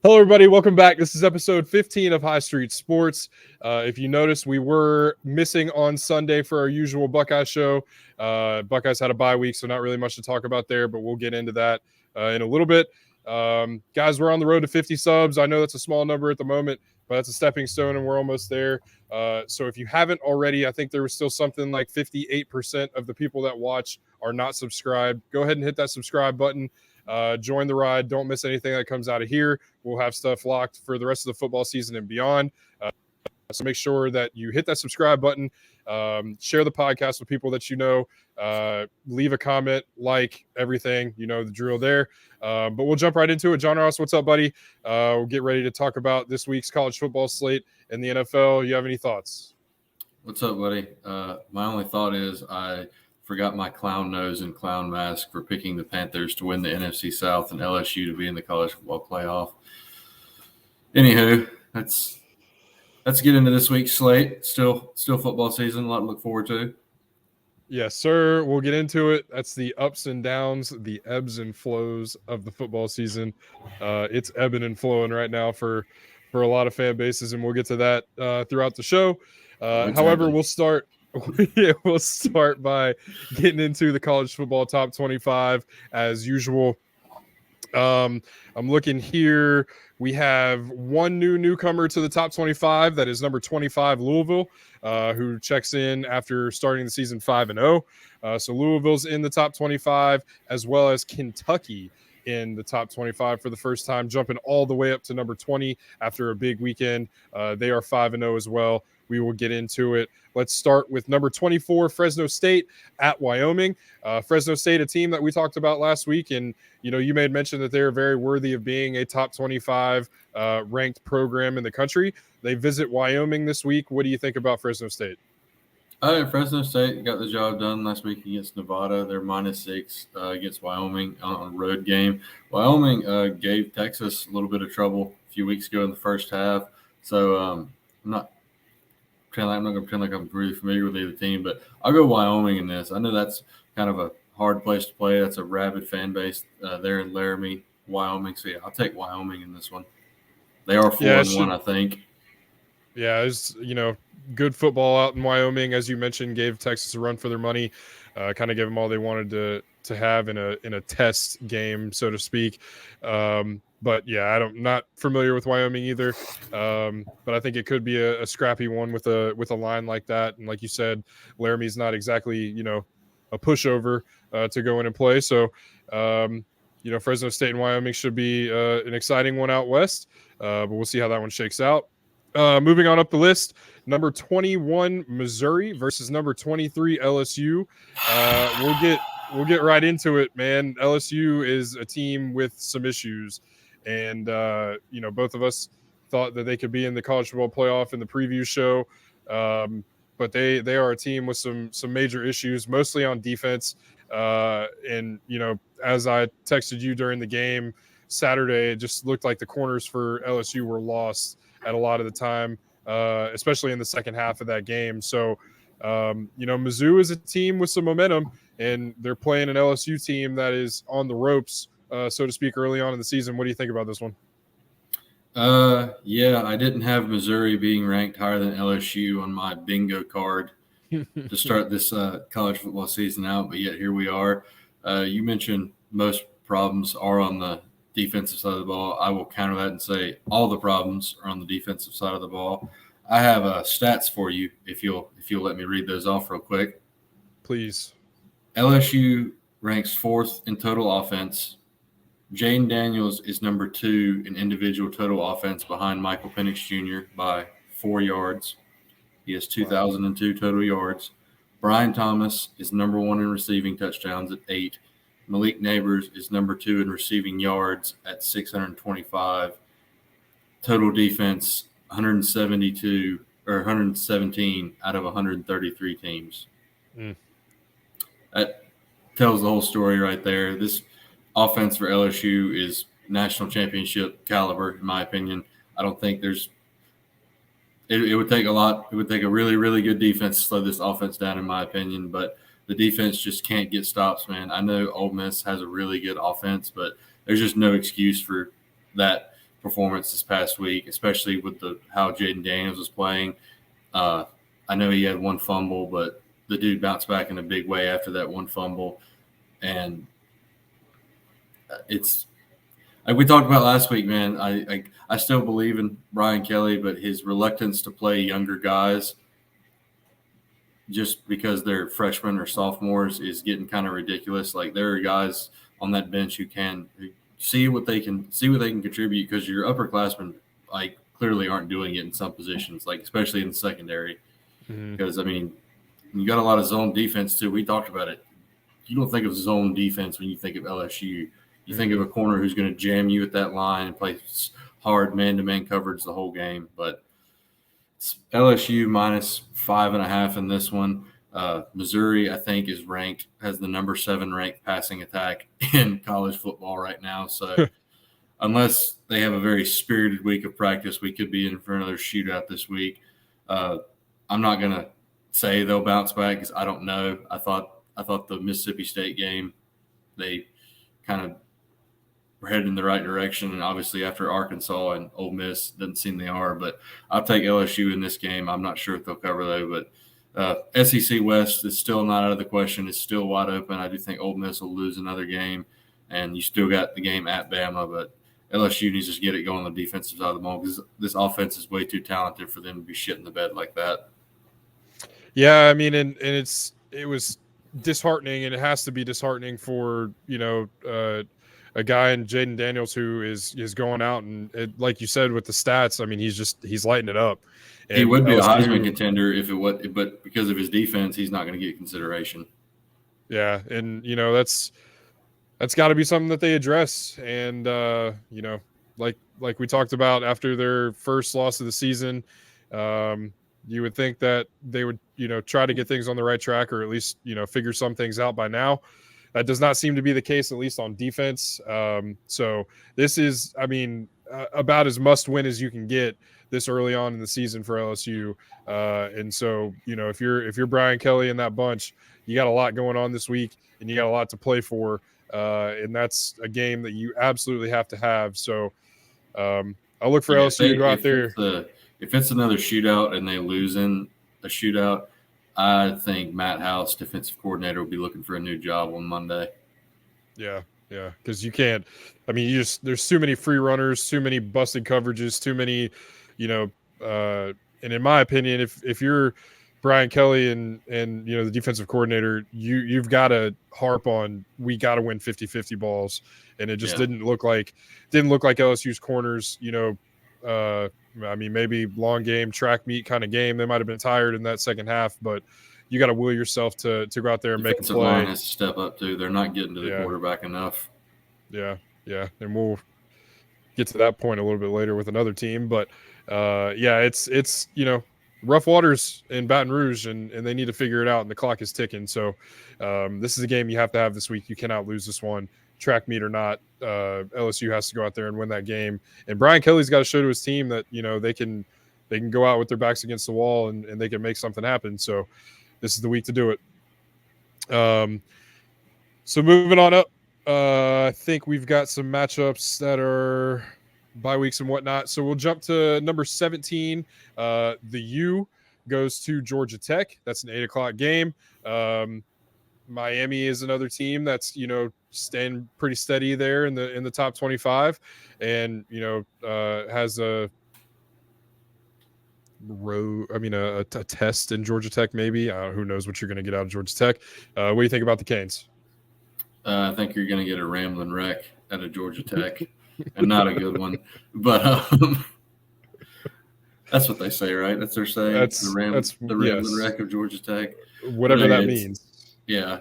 Hello, everybody. Welcome back. This is episode 15 of High Street Sports. If you notice, we were missing on Sunday for our usual Buckeye show. Buckeyes had a bye week, so not really much to talk about there, but we'll get into that in a little bit. Guys, we're on the road to 50 subs. I know that's a small number at the moment, but that's a stepping stone, and we're almost there. So if you haven't already, I think there was still something like 58% of the people that watch are not subscribed. Go ahead and hit that subscribe button. Join the ride. Don't miss anything that comes out of here. We'll have stuff locked for the rest of the football season and beyond. So make sure that you hit that subscribe button, share the podcast with people that you know, leave a comment, like everything, you know the drill there. But we'll jump right into it. John Ross, what's up, buddy? We'll get ready to talk about this week's college football slate and the NFL. You have any thoughts? What's up, buddy? My only thought is I forgot my clown nose and clown mask for picking the Panthers to win the NFC South and LSU to be in the college football playoff. Anywho, let's get into this week's slate. Still football season, a lot to look forward to. Yes, sir. We'll get into it. That's the ups and downs, the ebbs and flows of the football season. It's ebbing and flowing right now for a lot of fan bases, and we'll get to that throughout the show. However, we'll start by getting into the college football top 25 as usual. I'm looking here. We have one new newcomer to the top 25. That is number 25, Louisville, who checks in after starting the season 5-0. So Louisville's in the top 25, as well as Kentucky in the top 25 for the first time, jumping all the way up to number 20 after a big weekend. They are 5-0 as well. We will get into it. Let's start with number 24, Fresno State at Wyoming. Fresno State, a team that we talked about last week, and you made mention that they're very worthy of being a top 25 ranked program in the country. They visit Wyoming this week. What do you think about Fresno State? Fresno State got the job done last week against Nevada. They're -6 against Wyoming on a road game. Wyoming gave Texas a little bit of trouble a few weeks ago in the first half. So I'm not going to pretend like I'm really familiar with either team, but I'll go Wyoming in this. I know that's kind of a hard place to play. That's a rabid fan base there in Laramie, Wyoming. So, yeah, I'll take Wyoming in this one. They are 4-1, I think. Yeah, it's, good football out in Wyoming, as you mentioned, gave Texas a run for their money, kind of gave them all they wanted to have in a test game, so to speak. But yeah, I'm not familiar with Wyoming either. But I think it could be a scrappy one with a line like that. And like you said, Laramie's not exactly, a pushover to go in and play. So, Fresno State and Wyoming should be an exciting one out west. But we'll see how that one shakes out. Moving on up the list, number 21 Missouri versus number 23 LSU. We'll get right into it, man. LSU is a team with some issues. And, both of us thought that they could be in the college football playoff in the preview show. But they are a team with some major issues, mostly on defense. And, as I texted you during the game Saturday, it just looked like the corners for LSU were lost at a lot of the time, especially in the second half of that game. So, Mizzou is a team with some momentum, and they're playing an LSU team that is on the ropes, so to speak, early on in the season. What do you think about this one? Yeah, I didn't have Missouri being ranked higher than LSU on my bingo card to start this college football season out, but yet here we are. You mentioned most problems are on the defensive side of the ball. I will counter that and say all the problems are on the defensive side of the ball. I have stats for you if you'll let me read those off real quick. Please. LSU ranks 4th in total offense. Jayden Daniels is number 2 in individual total offense behind Michael Penix Jr. by 4 yards. He has 2,002 total yards. Brian Thomas is number 1 in receiving touchdowns at 8. Malik Neighbors is number 2 in receiving yards at 625. Total defense, 172 or 117 out of 133 teams. That tells the whole story right there. This offense for LSU is national championship caliber, in my opinion. I don't think there's it would take a lot. It would take a really, really good defense to slow this offense down, in my opinion. But the defense just can't get stops, man. I know Ole Miss has a really good offense, but there's just no excuse for that performance this past week, especially with how Jaden Daniels was playing. I know he had one fumble, but the dude bounced back in a big way after that one fumble. And it's like we talked about last week, man. I still believe in Brian Kelly, but his reluctance to play younger guys just because they're freshmen or sophomores is getting kind of ridiculous. Like there are guys on that bench who see what they can contribute, because your upperclassmen like clearly aren't doing it in some positions, like especially in the secondary. Because I mean, you got a lot of zone defense too. We talked about it. You don't think of zone defense when you think of LSU. You think of a corner who's going to jam you at that line and play hard man-to-man coverage the whole game. But it's LSU minus 5.5 in this one. Missouri, I think, has the number 7 ranked passing attack in college football right now. So unless they have a very spirited week of practice, we could be in for another shootout this week. I'm not going to say they'll bounce back because I don't know. I thought the Mississippi State game, they kind of were headed in the right direction. And obviously after Arkansas and Ole Miss, doesn't seem they are. But I'll take LSU in this game. I'm not sure if they'll cover, though. But SEC West is still not out of the question. It's still wide open. I do think Ole Miss will lose another game. And you still got the game at Bama. But LSU needs to get it going on the defensive side of the ball, because this offense is way too talented for them to be shit in the bed like that. Yeah, I mean, and it was disheartening, and it has to be disheartening for a guy in Jaden Daniels who is going out and like you said with the stats. I mean, he's lighting it up. And he would be a Heisman contender if it was, but because of his defense, he's not going to get consideration. Yeah, and that's got to be something that they address. And like we talked about after their first loss of the season, you would think that they would try to get things on the right track, or at least figure some things out by now. That does not seem to be the case, at least on defense. So this is, I mean, about as must win as you can get this early on in the season for LSU. And so, if you're Brian Kelly and that bunch, you got a lot going on this week, and you got a lot to play for. And that's a game that you absolutely have to have. So I'll look for LSU to go out there. If it's another shootout and they lose in a shootout, I think Matt House, defensive coordinator, will be looking for a new job on Monday. Yeah, because you can't. I mean, there's too many free runners, too many busted coverages, too many, and in my opinion, if you're Brian Kelly and the defensive coordinator, you've got to harp on, we got to win 50-50 balls, and it just didn't look like LSU's corners. I mean, maybe long game, track meet kind of game. They might have been tired in that second half, but you got to will yourself to go out there and make a play. Line has to step up too. They're not getting to the quarterback enough. Yeah, and we'll get to that point a little bit later with another team. But it's rough waters in Baton Rouge, and they need to figure it out, and the clock is ticking. So this is a game you have to have this week. You cannot lose this one. Track meet or not, LSU has to go out there and win that game. And Brian Kelly's got to show to his team that they can go out with their backs against the wall and they can make something happen. So this is the week to do it. So moving on up, I think we've got some matchups that are bye weeks and whatnot. So we'll jump to number 17. The U goes to Georgia Tech. That's an 8:00 game. Miami is another team that's staying pretty steady there in the top 25, and has a test in Georgia Tech maybe. Who knows what you're going to get out of Georgia Tech. What do you think about the Canes? I think you're going to get a rambling wreck out of Georgia Tech, and not a good one. But that's what they say, right? That's their saying. That's the rambling wreck of Georgia Tech. Whatever that means. Yeah.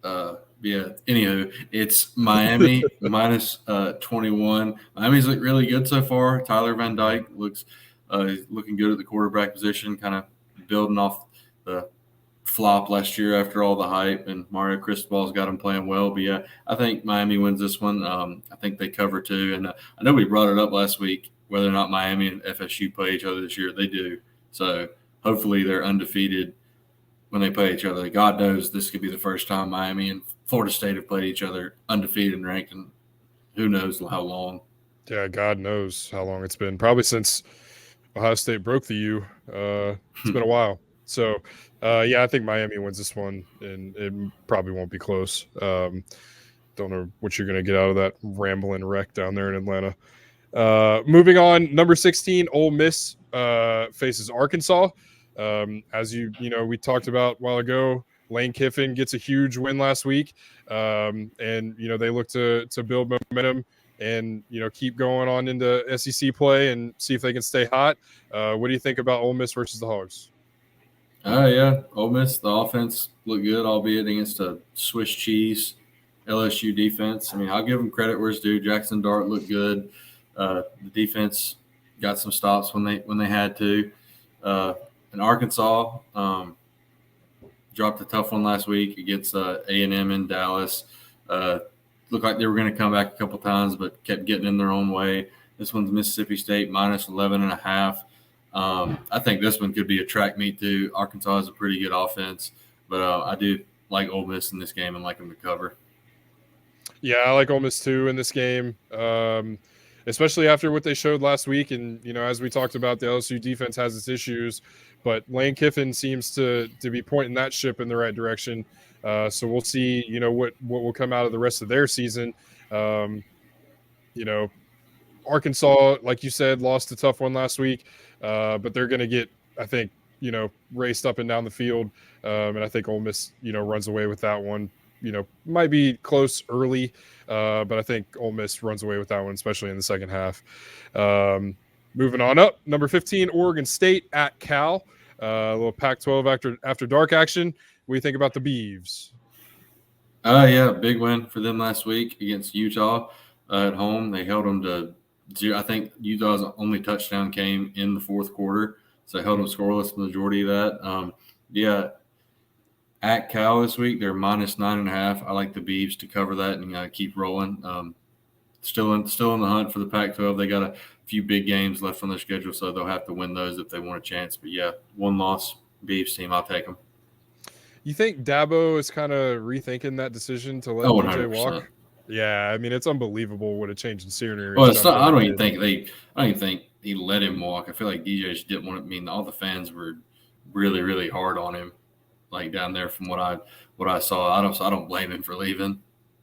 Anywho, it's Miami minus 21. Miami's looked really good so far. Tyler Van Dyke looks looking good at the quarterback position, kind of building off the flop last year after all the hype, and Mario Cristobal's got him playing well. But I think Miami wins this one. I think they cover too. And I know we brought it up last week, whether or not Miami and FSU play each other this year. They do. So hopefully they're undefeated when they play each other. God knows this could be the first time Miami and Florida State have played each other undefeated and ranked, and who knows how long. Yeah, God knows how long it's been. Probably since Ohio State broke the U. It's been a while. So, yeah, I think Miami wins this one, and it probably won't be close. Don't know what you're going to get out of that rambling wreck down there in Atlanta. Moving on, number 16, Ole Miss faces Arkansas. We talked about a while ago, Lane Kiffin gets a huge win last week, and they look to build momentum and keep going on into SEC play and see if they can stay hot. What do you think about Ole Miss versus the Hogs? Yeah, Ole Miss, the offense looked good, albeit against a Swiss cheese LSU defense. I mean, I'll give them credit where it's due. Jackson Dart looked good. The defense got some stops when they had to. And Arkansas dropped a tough one last week against A&M in Dallas. Looked like they were going to come back a couple times, but kept getting in their own way. This one's Mississippi State minus 11.5. I think this one could be a track meet too. Arkansas is a pretty good offense, but I do like Ole Miss in this game and like them to cover. Yeah, I like Ole Miss too in this game, especially after what they showed last week. And as we talked about, the LSU defense has its issues, but Lane Kiffin seems to be pointing that ship in the right direction. So we'll see, what will come out of the rest of their season. Arkansas, like you said, lost a tough one last week, but they're going to get, I think, raced up and down the field, and I think Ole Miss, runs away with that one. Might be close early, but I think Ole Miss runs away with that one, especially in the second half. Moving on up, number 15, Oregon State at Cal. A little Pac-12 after dark action. What do you think about the Beavs? Yeah, big win for them last week against Utah at home. They held them to 0. I think Utah's only touchdown came in the fourth quarter, so they held them scoreless the majority of that. Yeah. At Cal this week, they're minus 9.5. I like the Beavs to cover that and keep rolling. Still in the hunt for the Pac-12. They got a few big games left on their schedule, so they'll have to win those if they want a chance. But yeah, one loss, Beavs team, I'll take them. You think Dabo is kind of rethinking that decision to let DJ walk? Yeah, I mean it's unbelievable what a change in scenery. Well, it's not, I don't even think he let him walk. I feel like DJ just didn't want to. I mean, all the fans were really, really hard on him. Like down there from what I saw. I don't blame him for leaving.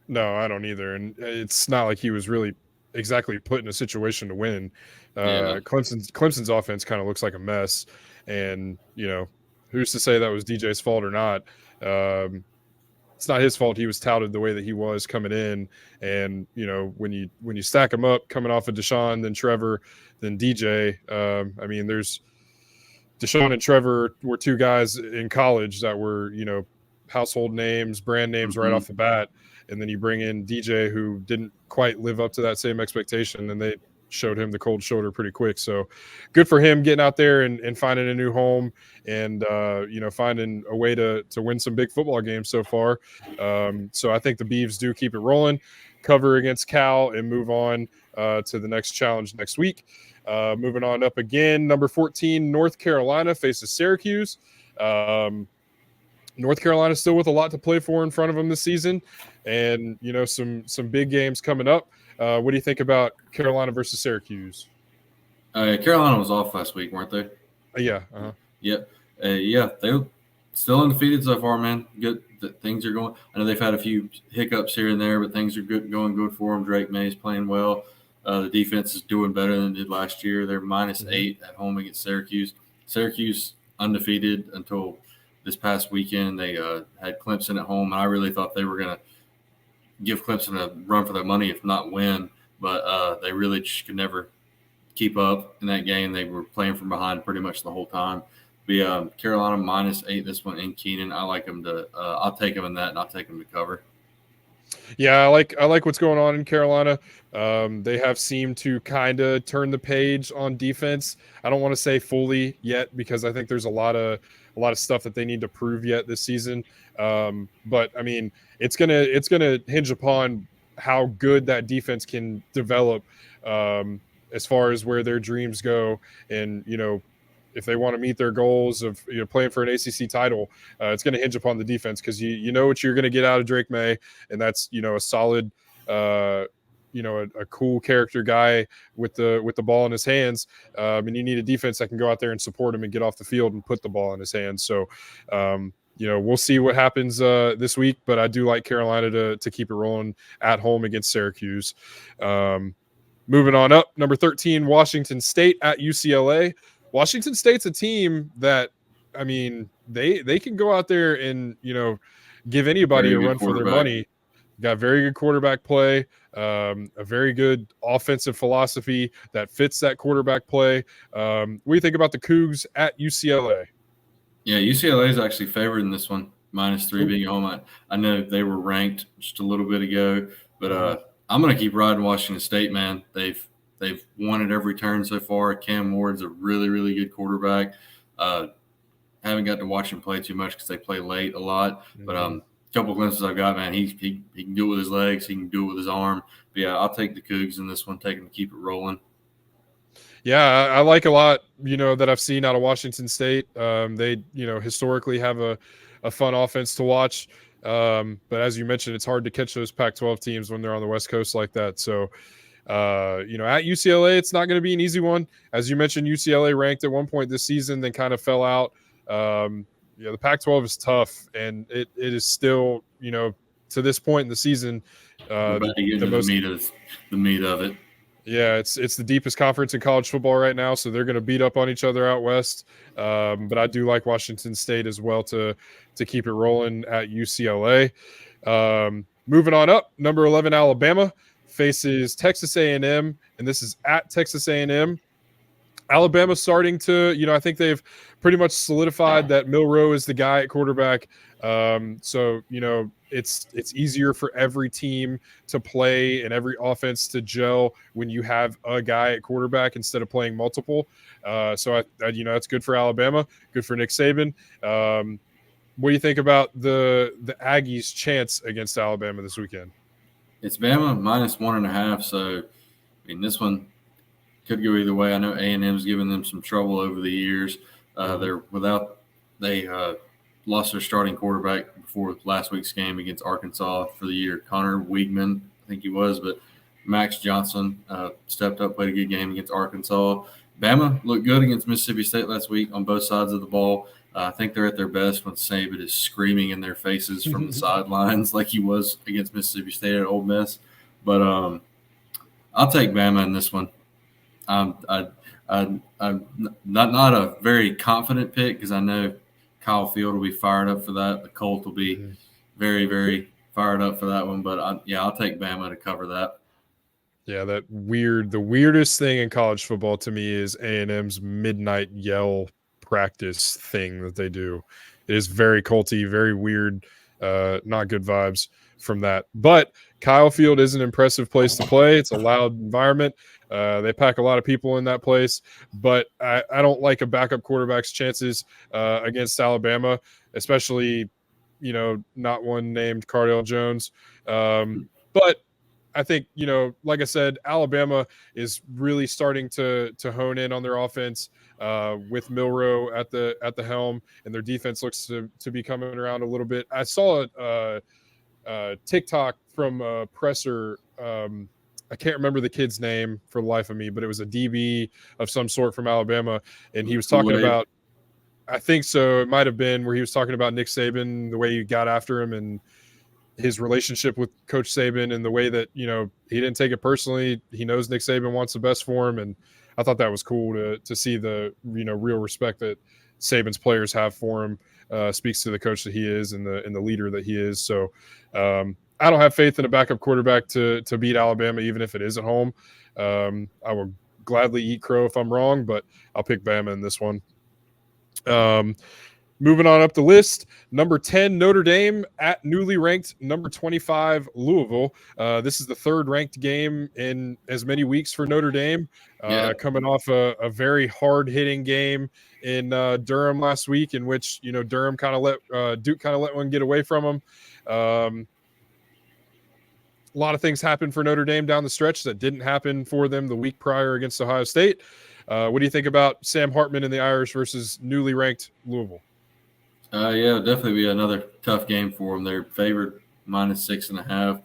No, I don't either. And it's not like he was really exactly put in a situation to win. Clemson's offense kind of looks like a mess. And, who's to say that was DJ's fault or not? It's not his fault he was touted the way that he was coming in. And, when you stack him up coming off of Deshaun, then Trevor, then DJ, I mean, there's Deshaun and Trevor were two guys in college that were, household names, brand names right off the bat. And then you bring in DJ, who didn't quite live up to that same expectation, and they showed him the cold shoulder pretty quick. So good for him getting out there and finding a new home and, finding a way to win some big football games so far. So I think the Beavs do keep it rolling, cover against Cal, and move on to the next challenge next week. Moving on up again, number 14, North Carolina faces Syracuse. North Carolina still with a lot to play for in front of them this season, and some big games coming up. What do you think about Carolina versus Syracuse? Carolina was off last week, weren't they? Yeah. Uh-huh. Yep. They're still undefeated so far, man. Good. Things are going. I know they've had a few hiccups here and there, but things are going good for them. Drake May's playing well. The defense is doing better than it did last year. They're minus 8 at home against Syracuse. Syracuse undefeated until this past weekend. They had Clemson at home, and I really thought they were going to give Clemson a run for their money, if not win. But they really just could never keep up in that game. They were playing from behind pretty much the whole time. But Carolina minus 8 this one in Keenan. I like them to. I'll take them in that, and I'll take them to cover. Yeah, I like what's going on in Carolina. They have seemed to kind of turn the page on defense. I don't want to say fully yet because I think there's a lot of stuff that they need to prove yet this season. But I mean, it's gonna hinge upon how good that defense can develop as far as where their dreams go, and if they want to meet their goals of playing for an ACC title, it's going to hinge upon the defense because you know what you're going to get out of Drake May, and that's a solid a cool character guy with the ball in his hands, and you need a defense that can go out there and support him and get off the field and put the ball in his hands. So we'll see what happens this week, but I do like Carolina to keep it rolling at home against Syracuse. Moving on up, number 13, Washington State at UCLA. Washington State's a team that, I mean, they can go out there and, give anybody a run for their money. Got very good quarterback play, a very good offensive philosophy that fits that quarterback play. What do you think about the Cougs at UCLA? Yeah, UCLA is actually favored in this one, -3 being home. I know they were ranked just a little bit ago, but I'm going to keep riding Washington State, man. They've won at every turn so far. Cam Ward's a really, really good quarterback. Haven't got to watch him play too much because they play late a lot. But a couple glimpses I've got, man, he can do it with his legs. He can do it with his arm. But, yeah, I'll take the Cougs in this one, take them to keep it rolling. Yeah, I like a lot, that I've seen out of Washington State. They, historically have a fun offense to watch. But as you mentioned, it's hard to catch those Pac-12 teams when they're on the West Coast like that. So, at UCLA, it's not going to be an easy one. As you mentioned, UCLA ranked at one point this season, then kind of fell out. The Pac-12 is tough, and it is still, to this point in the season, the meat of it. Yeah, it's the deepest conference in college football right now, so they're going to beat up on each other out west. But I do like Washington State as well to keep it rolling at UCLA. Moving on up, number 11 Alabama faces Texas A&M, and this is at Texas A&M. Alabama starting to, I think they've pretty much solidified that Milroe is the guy at quarterback. So, it's easier for every team to play and every offense to gel when you have a guy at quarterback instead of playing multiple. So that's good for Alabama, good for Nick Saban. What do you think about the Aggies' chance against Alabama this weekend? It's Bama -1.5. So, this one could go either way. I know A&M's given them some trouble over the years. They lost their starting quarterback before last week's game against Arkansas for the year. Connor Weigman, I think he was, but Max Johnson stepped up, played a good game against Arkansas. Bama looked good against Mississippi State last week on both sides of the ball. I think they're at their best when Saban is screaming in their faces from the sidelines like he was against Mississippi State at Ole Miss. But I'll take Bama in this one. I'm not a very confident pick because I know Kyle Field will be fired up for that. The Colt will be very, very fired up for that one. But I'll take Bama to cover that. Yeah, the weirdest thing in college football to me is A&M's midnight yell practice thing that they do. It is very culty, very weird, not good vibes from that. But Kyle Field is an impressive place to play. It's a loud environment. They pack a lot of people in that place, but I don't like a backup quarterback's chances against Alabama, especially, not one named Cardale Jones. But I think, like I said, Alabama is really starting to hone in on their offense with Milroe at the helm, and their defense looks to be coming around a little bit. I saw a TikTok from a presser. I can't remember the kid's name for the life of me, but it was a DB of some sort from Alabama, and he was talking about, I think so, it might have been where he was talking about Nick Saban, the way he got after him and his relationship with Coach Saban and the way that, he didn't take it personally. He knows Nick Saban wants the best for him, and I thought that was cool to see the, real respect that Saban's players have for him. Speaks to the coach that he is and the leader that he is. So I don't have faith in a backup quarterback to beat Alabama, even if it is at home. I will gladly eat crow if I'm wrong, but I'll pick Bama in this one. Moving on up the list, number 10, Notre Dame at newly ranked number 25, Louisville. This is the third ranked game in as many weeks for Notre Dame, coming off a very hard-hitting game in Durham last week, in which Durham kind of let Duke kind of let one get away from them. A lot of things happened for Notre Dame down the stretch that didn't happen for them the week prior against Ohio State. What do you think about Sam Hartman and the Irish versus newly ranked Louisville? Definitely be another tough game for them. They're favored -6.5.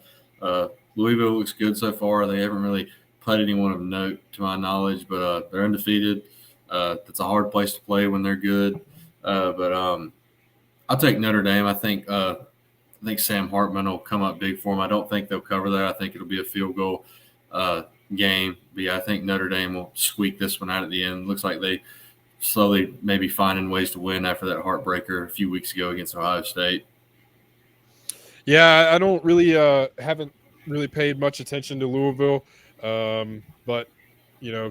Louisville looks good so far. They haven't really played anyone of note to my knowledge, but they're undefeated. It's a hard place to play when they're good. But I'll take Notre Dame. I think Sam Hartman will come up big for them. I don't think they'll cover that. I think it'll be a field goal game. But yeah, I think Notre Dame will squeak this one out at the end. Looks like they slowly maybe finding ways to win after that heartbreaker a few weeks ago against Ohio State. Yeah, I don't really haven't really paid much attention to Louisville, but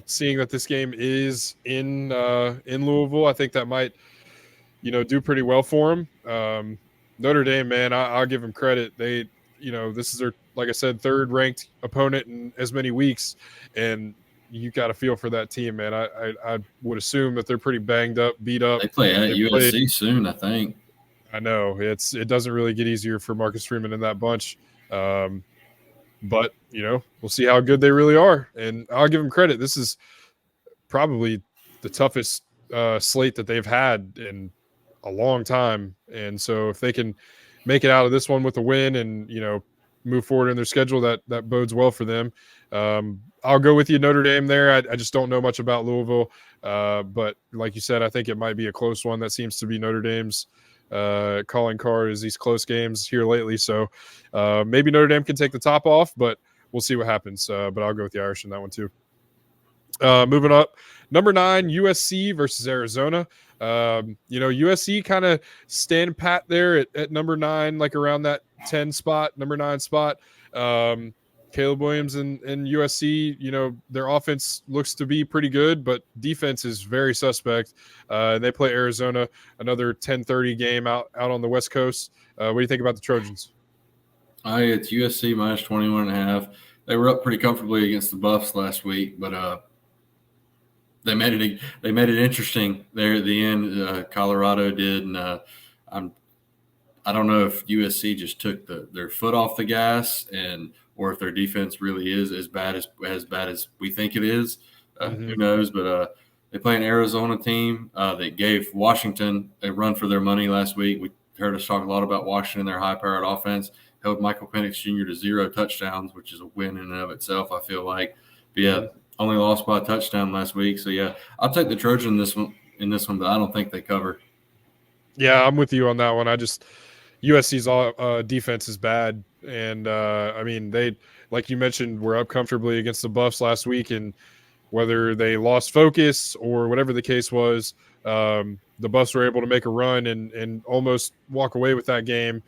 seeing that this game is in Louisville, I think that might do pretty well for them. Notre Dame, man, I'll give them credit. They, this is their, like I said, third ranked opponent in as many weeks, and you got to feel for that team, man. I would assume that they're pretty banged up, beat up. They play at USC soon, I think. I know it doesn't really get easier for Marcus Freeman in that bunch. But we'll see how good they really are, and I'll give them credit. This is probably the toughest slate that they've had in a long time, and so if they can make it out of this one with a win and move forward in their schedule, that bodes well for them. I'll go with you, Notre Dame there. I just don't know much about Louisville, but like you said, I think it might be a close one. That seems to be Notre Dame's calling card is these close games here lately. So maybe Notre Dame can take the top off, but we'll see what happens. But I'll go with the Irish in that one too. Moving up, number 9, USC versus Arizona. USC kind of stand pat there at number 9, like around that 10 spot, number 9 spot. Caleb Williams and USC, their offense looks to be pretty good, but defense is very suspect. They play Arizona, another 10:30 game out on the West Coast. What do you think about the Trojans? It's USC minus 21.5. They were up pretty comfortably against the Buffs last week, but they made it interesting there at the end. Colorado did, and I don't know if USC just took their foot off the gas or if their defense really is as bad as we think it is. Who knows? But they play an Arizona team that gave Washington a run for their money last week. We heard us talk a lot about Washington, their high-powered offense. Held Michael Penix Jr. to 0 touchdowns, which is a win in and of itself, I feel like. But yeah, only lost by a touchdown last week. So yeah, I'll take the Trojan in this one, but I don't think they cover. Yeah, I'm with you on that one. USC's defense is bad, and they, like you mentioned, were up comfortably against the Buffs last week, and whether they lost focus or whatever the case was, the Buffs were able to make a run and almost walk away with that game.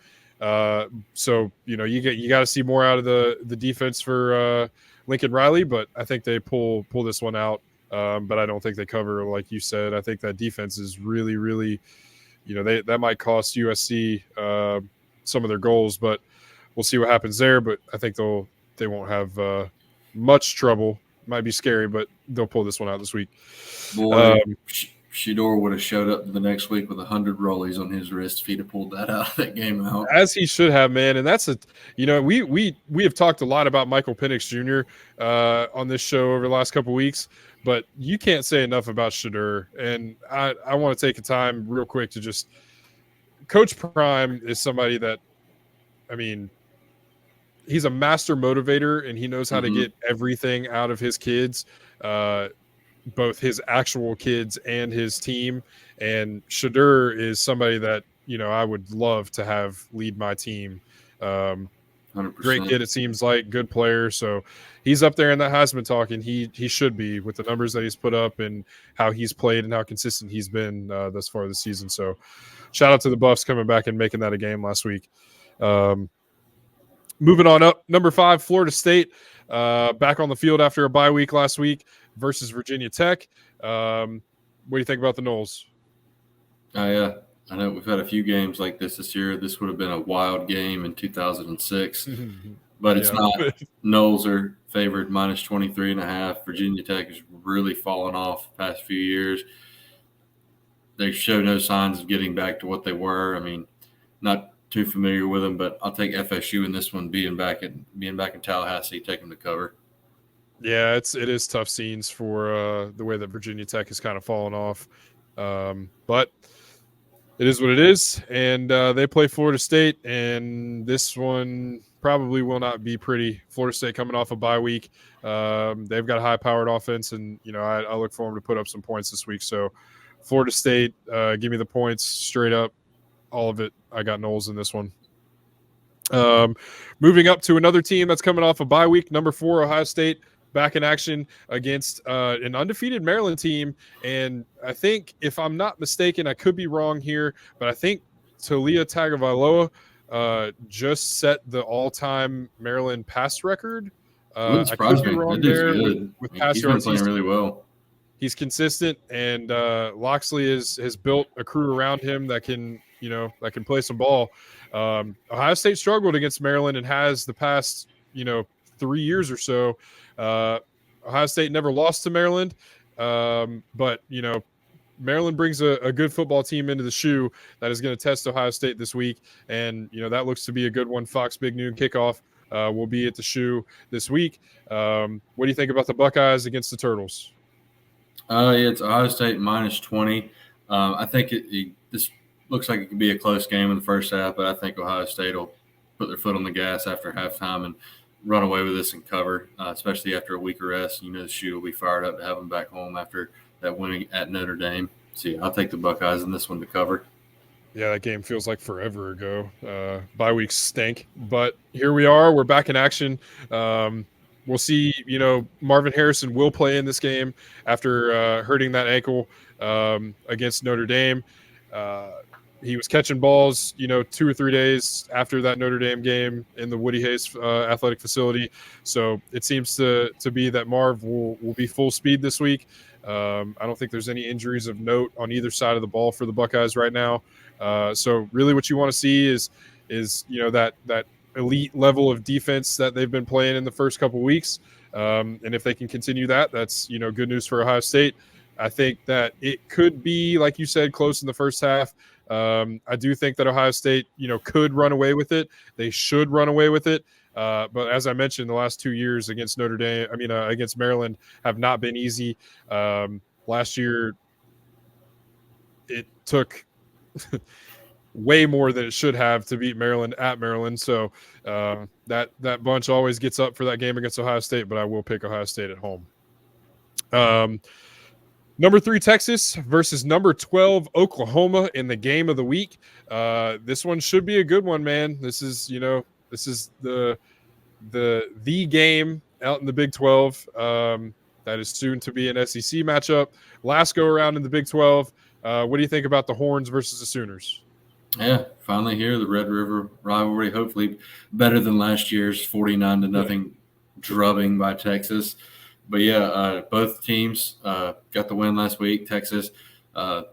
So you got to see more out of the defense for Lincoln Riley, but I think they pull this one out. But I don't think they cover, like you said. I think that defense is really, really. That might cost USC some of their goals, but we'll see what happens there. But I think they won't have much trouble. Might be scary, but they'll pull this one out this week. Boy, Shedeur would have showed up the next week with 100 rollies on his wrist if he'd have pulled that game out. As he should have, man. And that's we have talked a lot about Michael Penix Jr. On this show over the last couple of weeks. But you can't say enough about Shedeur. And I want to take a time real quick to just – Coach Prime is somebody that, he's a master motivator, and he knows how to get everything out of his kids, both his actual kids and his team. And Shedeur is somebody that, I would love to have lead my team. 100%. Great kid, it seems like, good player. So he's up there in that Heisman talk, and he should be with the numbers that he's put up and how he's played and how consistent he's been thus far this season. So shout out to the Buffs coming back and making that a game last week. Moving on up, number 5, Florida State, back on the field after a bye week last week versus Virginia Tech. What do you think about the Noles? Yeah. I know we've had a few games like this year. This would have been a wild game in 2006, but it's not. Noles are favored minus 23.5. Virginia Tech has really fallen off the past few years. They show no signs of getting back to what they were. Not too familiar with them, but I'll take FSU in this one, being back in Tallahassee, taking the cover. Yeah, it is tough scenes for the way that Virginia Tech has kind of fallen off, but. It is what it is, and they play Florida State, and this one probably will not be pretty. Florida State coming off a bye week. They've got a high-powered offense, and I look for them to put up some points this week. So, Florida State, give me the points straight up, all of it. I got Noles in this one. Moving up to another team that's coming off a bye week, number 4, Ohio State, back in action against an undefeated Maryland team. And I think, if I'm not mistaken, I could be wrong here, but I think Talia Tagovailoa just set the all-time Maryland pass record. Wouldn't surprise me. Wrong That dude's there good. with pass He's been yards. playing really well. He's consistent, and Loxley has built a crew around him that can play some ball. Ohio State struggled against Maryland and has the past 3 years or so. Ohio State never lost to Maryland, but Maryland brings a good football team into the shoe that is going to test Ohio State this week, and that looks to be a good one. Fox Big Noon kickoff will be at the shoe this week. What do you think about the Buckeyes against the Turtles? Yeah, it's Ohio State minus 20. I think this looks like it could be a close game in the first half, but I think Ohio State will put their foot on the gas after halftime and run away with this and cover, especially after a week of rest. The shoe will be fired up to have them back home after that win at Notre Dame. So, yeah, I'll take the Buckeyes in this one to cover. Yeah, that game feels like forever ago. Bye weeks stink, but here we are. We're back in action. We'll see, Marvin Harrison will play in this game after hurting that ankle against Notre Dame. He was catching balls, 2 or 3 days after that Notre Dame game in the Woody Hayes athletic facility. So it seems to be that Marv will be full speed this week. I don't think there's any injuries of note on either side of the ball for the Buckeyes right now. So really what you want to see is that elite level of defense that they've been playing in the first couple weeks. And if they can continue that, that's, good news for Ohio State. I think that it could be, like you said, close in the first half. I do think that Ohio State, could run away with it. They should run away with it. But as I mentioned, the last 2 years against against Maryland have not been easy. Last year, it took way more than it should have to beat Maryland at Maryland. So that bunch always gets up for that game against Ohio State, but I will pick Ohio State at home. Number 3, Texas versus number 12, Oklahoma in the game of the week. This one should be a good one, man. This is the game out in the Big 12. That is soon to be an SEC matchup. Last go around in the Big 12. What do you think about the Horns versus the Sooners? Yeah, finally here, the Red River rivalry, hopefully better than last year's 49-0 drubbing by Texas. But, yeah, both teams got the win last week. Texas had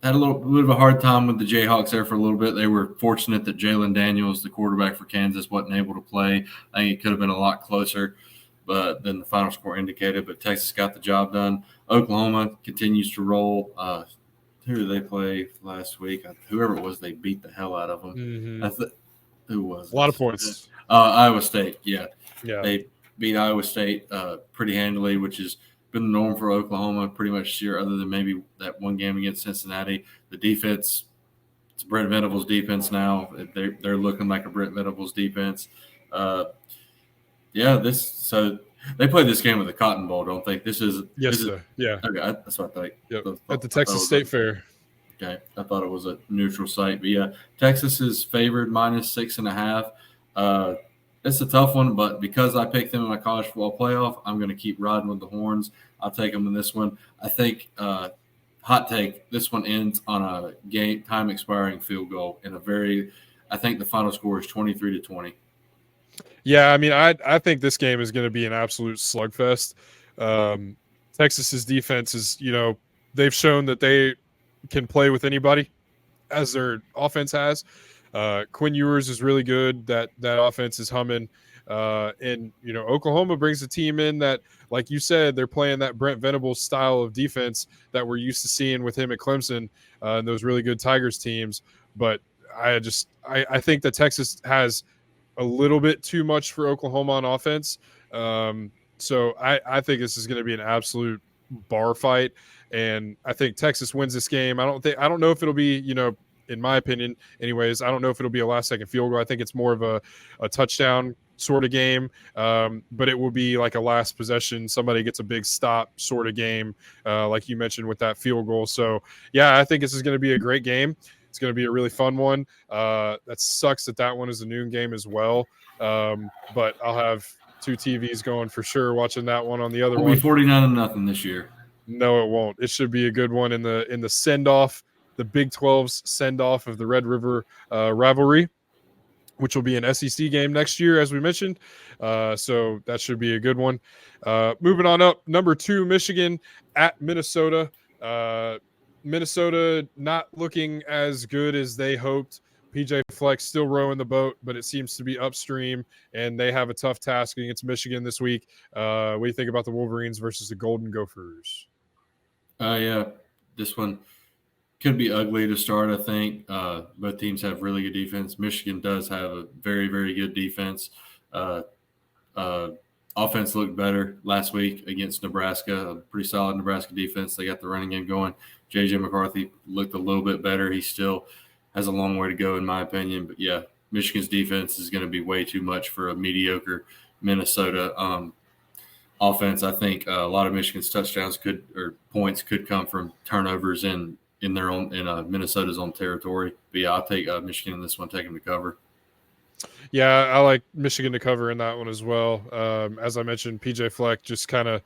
a little bit of a hard time with the Jayhawks there for a little bit. They were fortunate that Jalen Daniels, the quarterback for Kansas, wasn't able to play. I think it could have been a lot closer than the final score indicated, but Texas got the job done. Oklahoma continues to roll. Who did they play last week? Whoever it was, they beat the hell out of them. Mm-hmm. Who was it? A lot of points. Iowa State, yeah. They beat Iowa State pretty handily, which has been the norm for Oklahoma pretty much this year, other than maybe that one game against Cincinnati. The defense, it's Brent Venables' defense now. They're looking like a Brent Venables defense. So they play this game with a Cotton Bowl, don't they? Yeah. Okay, that's what I think. Yep. At the Texas State Fair. Okay, I thought it was a neutral site, but yeah, Texas is favored minus 6.5. It's a tough one, but because I picked them in my college football playoff, I'm going to keep riding with the Horns. I'll take them in this one. I think, hot take, this one ends on a time expiring field goal I think the final score is 23-20. Yeah, I mean, I think this game is going to be an absolute slugfest. Texas's defense is, they've shown that they can play with anybody, as their offense has. Quinn Ewers is really good. That offense is humming. And, Oklahoma brings a team in that, like you said, they're playing that Brent Venables style of defense that we're used to seeing with him at Clemson and those really good Tigers teams. But I think that Texas has a little bit too much for Oklahoma on offense. So I think this is going to be an absolute bar fight, and I think Texas wins this game. I don't know if it'll be, in my opinion, anyways, I don't know if it'll be a last-second field goal. I think it's more of a touchdown sort of game, but it will be like a last possession, somebody gets a big stop sort of game, like you mentioned with that field goal. So, yeah, I think this is going to be a great game. It's going to be a really fun one. That sucks that one is a noon game as well, but I'll have two TVs going for sure watching that one on the other one. It'll be 49-0 this year. No, it won't. It should be a good one in the send-off, the Big 12's send-off of the Red River rivalry, which will be an SEC game next year, as we mentioned. So that should be a good one. Moving on up, number 2, Michigan at Minnesota. Minnesota not looking as good as they hoped. PJ Fleck still rowing the boat, but it seems to be upstream, and they have a tough task against Michigan this week. What do you think about the Wolverines versus the Golden Gophers? Yeah, this one could be ugly to start, I think. Both teams have really good defense. Michigan does have a very, very good defense. Offense looked better last week against Nebraska, a pretty solid Nebraska defense. They got the running game going. J.J. McCarthy looked a little bit better. He still has a long way to go, in my opinion. But, yeah, Michigan's defense is going to be way too much for a mediocre Minnesota offense. I think a lot of Michigan's points could come from turnovers in Minnesota's own territory. But, yeah, I'll take Michigan in this one, take them to cover. Yeah, I like Michigan to cover in that one as well. As I mentioned, PJ Fleck just kind of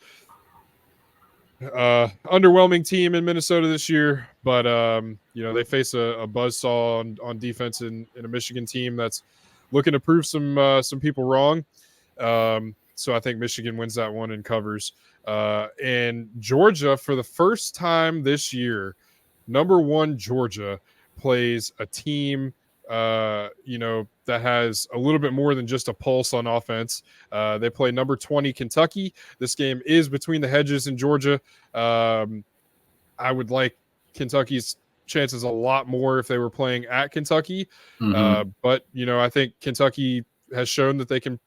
underwhelming team in Minnesota this year, but they face a buzzsaw on defense in a Michigan team that's looking to prove some people wrong. So I think Michigan wins that one and covers. And Georgia, for the first time this year, number 1 Georgia plays a team that has a little bit more than just a pulse on offense. They play number 20 Kentucky. This game is between the hedges in Georgia. I would like Kentucky's chances a lot more if they were playing at Kentucky. Mm-hmm. But I think Kentucky has shown that they can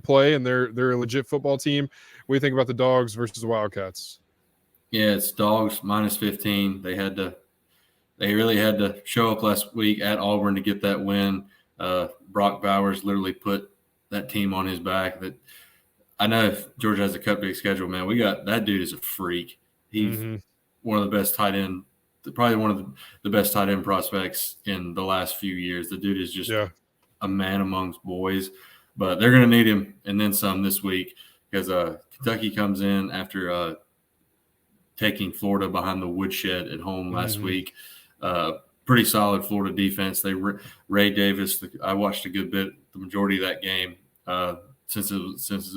play, and they're a legit football team. What do you think about the Dogs versus the Wildcats? Yeah, it's Dogs minus 15. They really had to show up last week at Auburn to get that win. Brock Bowers literally put that team on his back. That I know if Georgia has a cupcake schedule, man, that dude is a freak. He's one of the best tight end, probably one of the best tight end prospects in the last few years. The dude is just a man amongst boys. But they're going to need him and then some this week because Kentucky comes in after taking Florida behind the woodshed at home last week. Pretty solid Florida defense. Ray Davis. I watched a good bit, the majority of that game, since it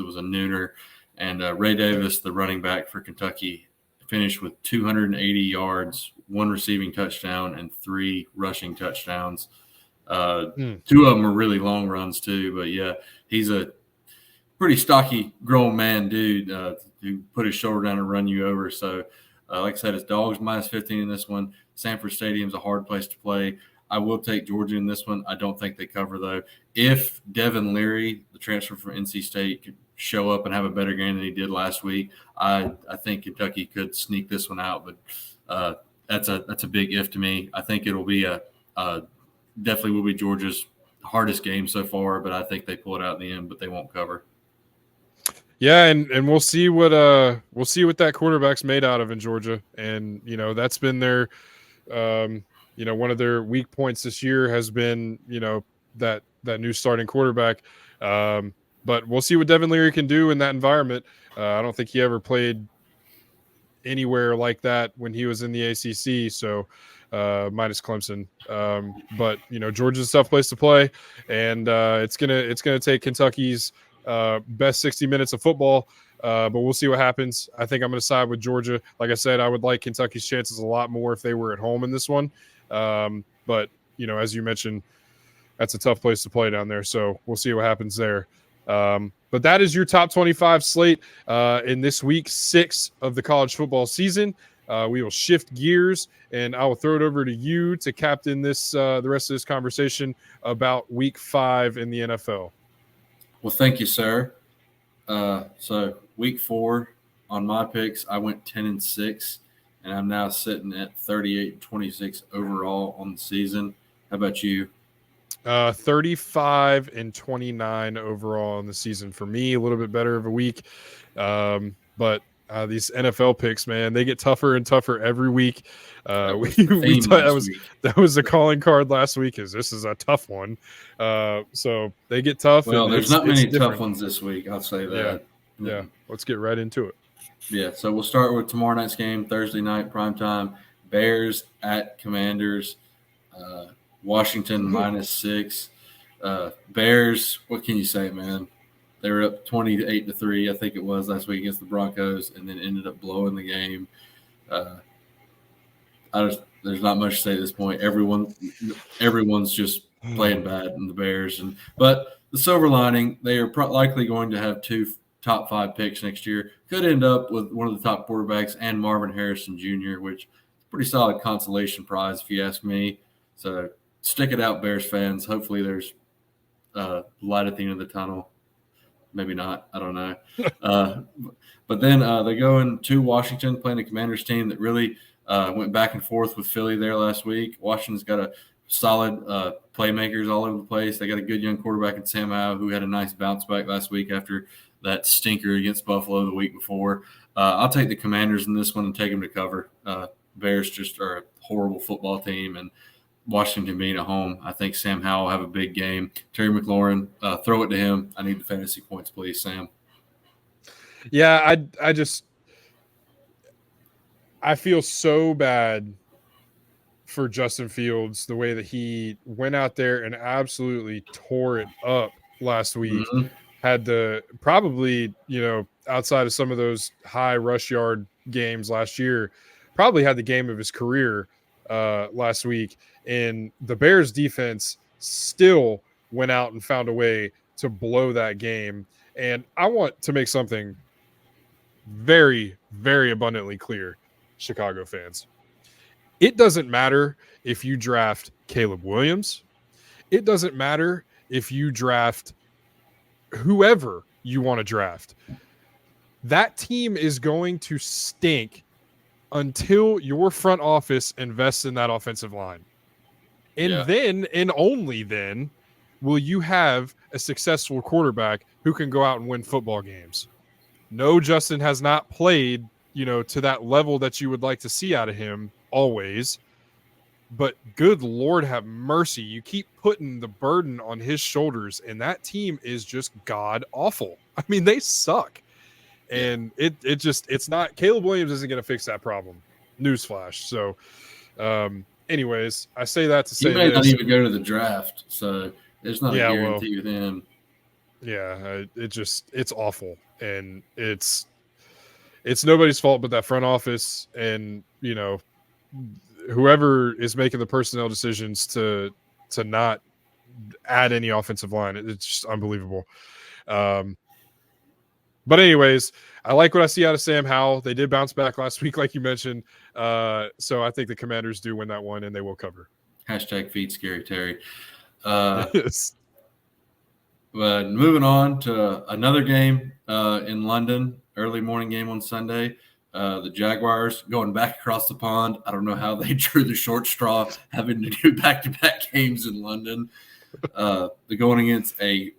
was a nooner. And Ray Davis, the running back for Kentucky, finished with 280 yards, 1 receiving touchdown, and 3 rushing touchdowns. 2 of them were really long runs too. But yeah, he's a pretty stocky, grown man dude who put his shoulder down and run you over. So, like I said, it's Dogs minus 15 in this one. Sanford Stadium's a hard place to play. I will take Georgia in this one. I don't think they cover, though. If Devin Leary, the transfer from NC State, could show up and have a better game than he did last week, I think Kentucky could sneak this one out. But that's a big if to me. I think it'll be definitely will be Georgia's hardest game so far, but I think they pull it out in the end, but they won't cover. Yeah, and we'll see what that quarterback's made out of in Georgia, and that's been their one of their weak points this year has been that new starting quarterback. But we'll see what Devin Leary can do in that environment. I don't think he ever played anywhere like that when he was in the ACC. So minus Clemson, but Georgia's a tough place to play, and it's gonna take Kentucky's best 60 minutes of football, but we'll see what happens. I think I'm going to side with Georgia. Like I said, I would like Kentucky's chances a lot more if they were at home in this one. But, as you mentioned, that's a tough place to play down there. So we'll see what happens there. But that is your top 25 slate in this week 6 of the college football season. We will shift gears, and I will throw it over to you to captain this the rest of this conversation about week 5 in the NFL. Well, thank you, sir. So week 4, on my picks, I went 10-6, and I'm now sitting at 38-26 overall on the season. How about you? 35-29 overall in the season for me. A little bit better of a week, but these NFL picks, man, they get tougher and tougher every week. That was the theme last week. That was the calling card last week. This is a tough one, so they get tough. Well, and there's not many tough ones this week. I'll say that. Yeah. Let's get right into it. Yeah, so we'll start with tomorrow night's game, Thursday night, primetime. Bears at Commanders. Washington -6. Bears, what can you say, man? They were up 28-3, I think it was, last week against the Broncos, and then ended up blowing the game. There's not much to say at this point. Everyone's just playing bad in the Bears, but the silver lining, they are likely going to have 2 top 5 picks next year. Could end up with one of the top quarterbacks and Marvin Harrison Jr., which is a pretty solid consolation prize if you ask me. So stick it out, Bears fans. Hopefully there's light at the end of the tunnel. Maybe not. I don't know. But then they go into Washington playing a Commanders team that really went back and forth with Philly there last week. Washington's got a solid playmakers all over the place. They got a good young quarterback in Sam Howell who had a nice bounce back last week after that stinker against Buffalo the week before. I'll take the Commanders in this one and take them to cover. Bears just are a horrible football team, and Washington being at home, I think Sam Howell will have a big game. Terry McLaurin, throw it to him. I need the fantasy points, please, Sam. Yeah, I feel so bad for Justin Fields, the way that he went out there and absolutely tore it up last week. Mm-hmm. Had the probably, outside of some of those high rush yard games last year, probably had the game of his career last week. And the Bears defense still went out and found a way to blow that game. And I want to make something very, very abundantly clear, Chicago fans. It doesn't matter if you draft Caleb Williams. It doesn't matter if you draft whoever you want to draft. That team is going to stink until your front office invests in that offensive line. And then, and only then, will you have a successful quarterback who can go out and win football games. No, Justin has not played, to that level that you would like to see out of him always. But good Lord have mercy. You keep putting the burden on his shoulders, and that team is just god awful. I mean, they suck. And it's not, Caleb Williams isn't going to fix that problem. Newsflash. So, anyways, I say that to say he may not even go to the draft, so there's not a guarantee with him. Yeah, it's awful, and it's nobody's fault but that front office, and whoever is making the personnel decisions to not add any offensive line. It's just unbelievable. But anyways, I like what I see out of Sam Howell. They did bounce back last week, like you mentioned. So I think the Commanders do win that one, and they will cover. Hashtag feed Scary Terry. Yes. But moving on to another game in London, early morning game on Sunday. The Jaguars going back across the pond. I don't know how they drew the short straw having to do back-to-back games in London. They're going against a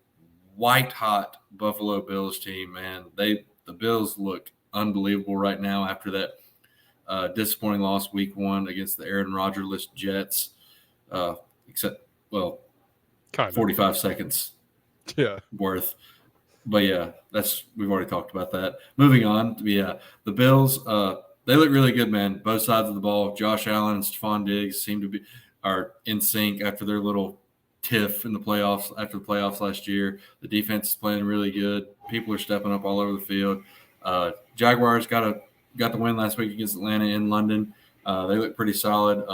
white-hot Buffalo Bills team, man. The Bills look unbelievable right now after that disappointing loss week 1 against the Aaron Rodgers-less Jets, except, 45 seconds worth. But, yeah, we've already talked about that. Moving on, the Bills, they look really good, man, both sides of the ball. Josh Allen and Stephon Diggs are in sync after their little tiff in the playoffs, after the playoffs last year. The defense is playing really good. People are stepping up all over the field. Jaguars got the win last week against Atlanta in London. They look pretty solid,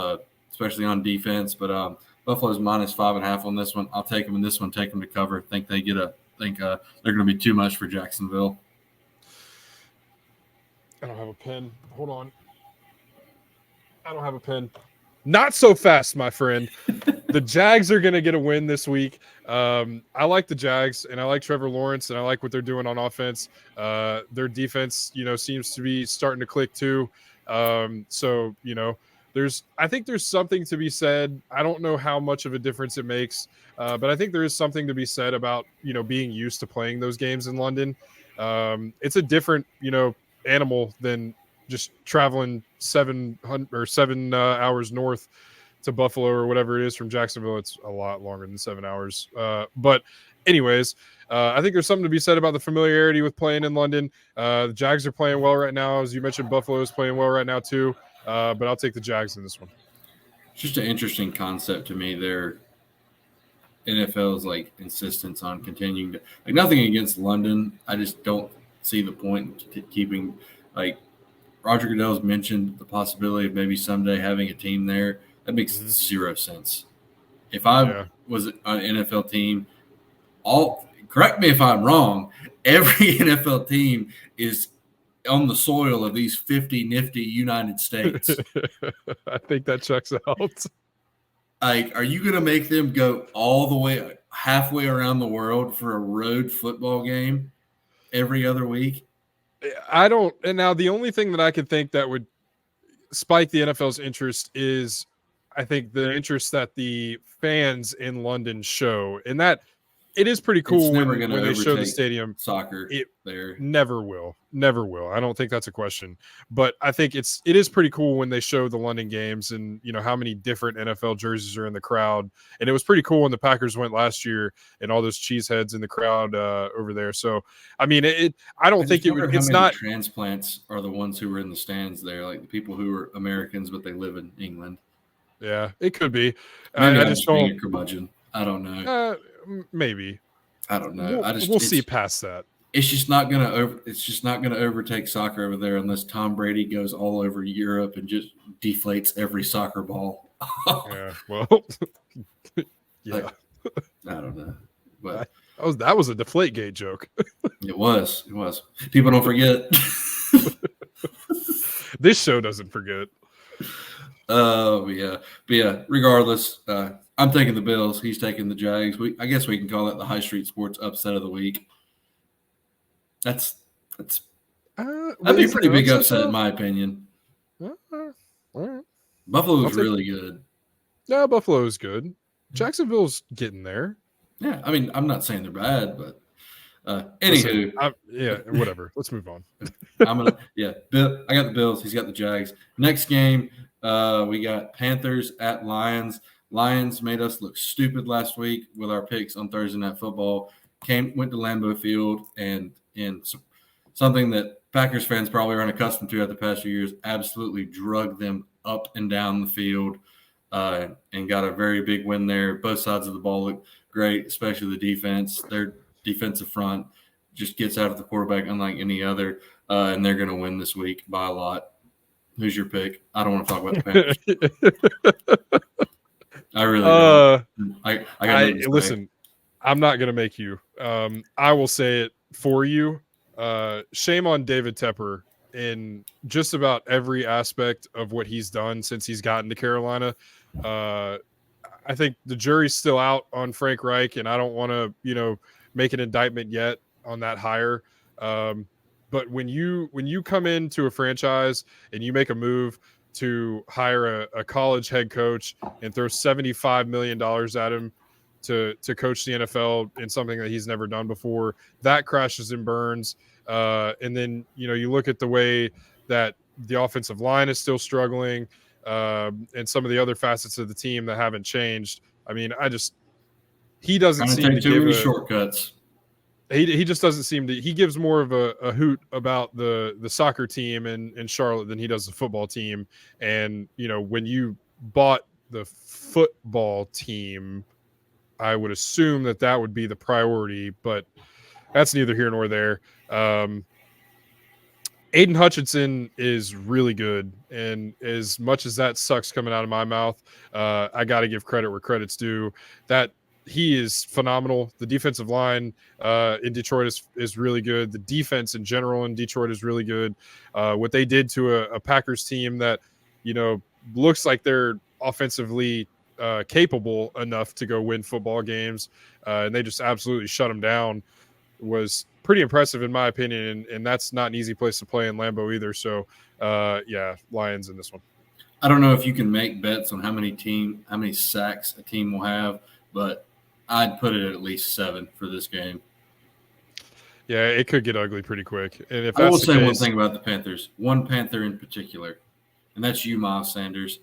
especially on defense. But Buffalo's -5.5 on this one. I'll take them in this one. Take them to cover. Think they're going to be too much for Jacksonville. I don't have a pen. Hold on. I don't have a pen. Not so fast, my friend. The Jags are going to get a win this week. I like the Jags, and I like Trevor Lawrence, and I like what they're doing on offense. Their defense, seems to be starting to click too. So, I think there's something to be said. I don't know how much of a difference it makes, but I think there is something to be said about, being used to playing those games in London. It's a different, animal than just traveling 7 hours north to Buffalo or whatever it is from Jacksonville. It's a lot longer than 7 hours. But anyways, I think there's something to be said about the familiarity with playing in London. The Jags are playing well right now. As you mentioned, Buffalo is playing well right now too. But I'll take the Jags in this one. It's just an interesting concept to me. Their NFL's insistence on continuing to nothing against London. I just don't see the point in keeping Roger Goodell's mentioned the possibility of maybe someday having a team there. That makes zero sense. If I was on an NFL team, correct me if I'm wrong, every NFL team is on the soil of these 50 nifty United States. I think that checks out. Are you going to make them go all the way halfway around the world for a road football game every other week? I don't. And now the only thing that I could think that would spike the NFL's interest is, I think, the interest that the fans in London show, and that it is pretty cool when they show the stadium. Soccer, it there never will. I don't think that's a question, but I think it is pretty cool when they show the London games and how many different NFL jerseys are in the crowd. And it was pretty cool when the Packers went last year and all those cheeseheads in the crowd over there. So I mean, I don't think it's not transplants are the ones who were in the stands there, like the people who are Americans but they live in England. Yeah, it could be. Maybe I just don't. A curmudgeon. I don't know. Maybe. I don't know. We'll see past that. It's just not gonna overtake soccer over there unless Tom Brady goes all over Europe and just deflates every soccer ball. Yeah. Well. Yeah. I don't know. But that was a Deflategate joke. It was. People don't forget. This show doesn't forget. But yeah. Regardless, I'm taking the Bills. He's taking the Jags. I guess we can call that the High Street Sports upset of the week. That'd be a pretty big upset in my opinion. All right. Buffalo's really good. Yeah, Buffalo's good. Jacksonville's getting there. Yeah, I mean, I'm not saying they're bad, but anywho. Whatever. Let's move on. I got the Bills. He's got the Jags. Next game, we got Panthers at Lions. Lions made us look stupid last week with our picks on Thursday Night Football. Went to Lambeau Field and something that Packers fans probably aren't accustomed to after the past few years, absolutely drugged them up and down the field and got a very big win there. Both sides of the ball look great, especially the defense. Their defensive front just gets out of the quarterback unlike any other, and they're going to win this week by a lot. Who's your pick? I don't want to talk about the Panthers. I really don't. I listen, I'm not going to make you. I will say it for you. Shame on David Tepper in just about every aspect of what he's done since he's gotten to Carolina. I think the jury's still out on Frank Reich, and I don't want to, make an indictment yet on that hire. But when you come into a franchise and you make a move to hire a college head coach and throw $75 million at him to coach the NFL in something that he's never done before, that crashes and burns. And then, you look at the way that the offensive line is still struggling and some of the other facets of the team that haven't changed. I mean, he doesn't seem to give shortcuts. He just doesn't seem to. He gives more of a hoot about the soccer team in Charlotte than he does the football team. And when you bought the football team, I would assume that would be the priority, but that's neither here nor there. Aiden Hutchinson is really good, and as much as that sucks coming out of my mouth, I got to give credit where credit's due. That he is phenomenal. The defensive line in Detroit is really good. The defense in general in Detroit is really good. What they did to a Packers team that looks like they're offensively capable enough to go win football games, and they just absolutely shut them down, was pretty impressive in my opinion, and that's not an easy place to play in Lambeau either. So yeah, Lions in this one. I don't know if you can make bets on how many sacks a team will have, but I'd put it at least 7 for this game. Yeah, it could get ugly pretty quick. And if I will that's the say case, one thing about the Panthers, one Panther in particular, and that's you, Miles Sanders.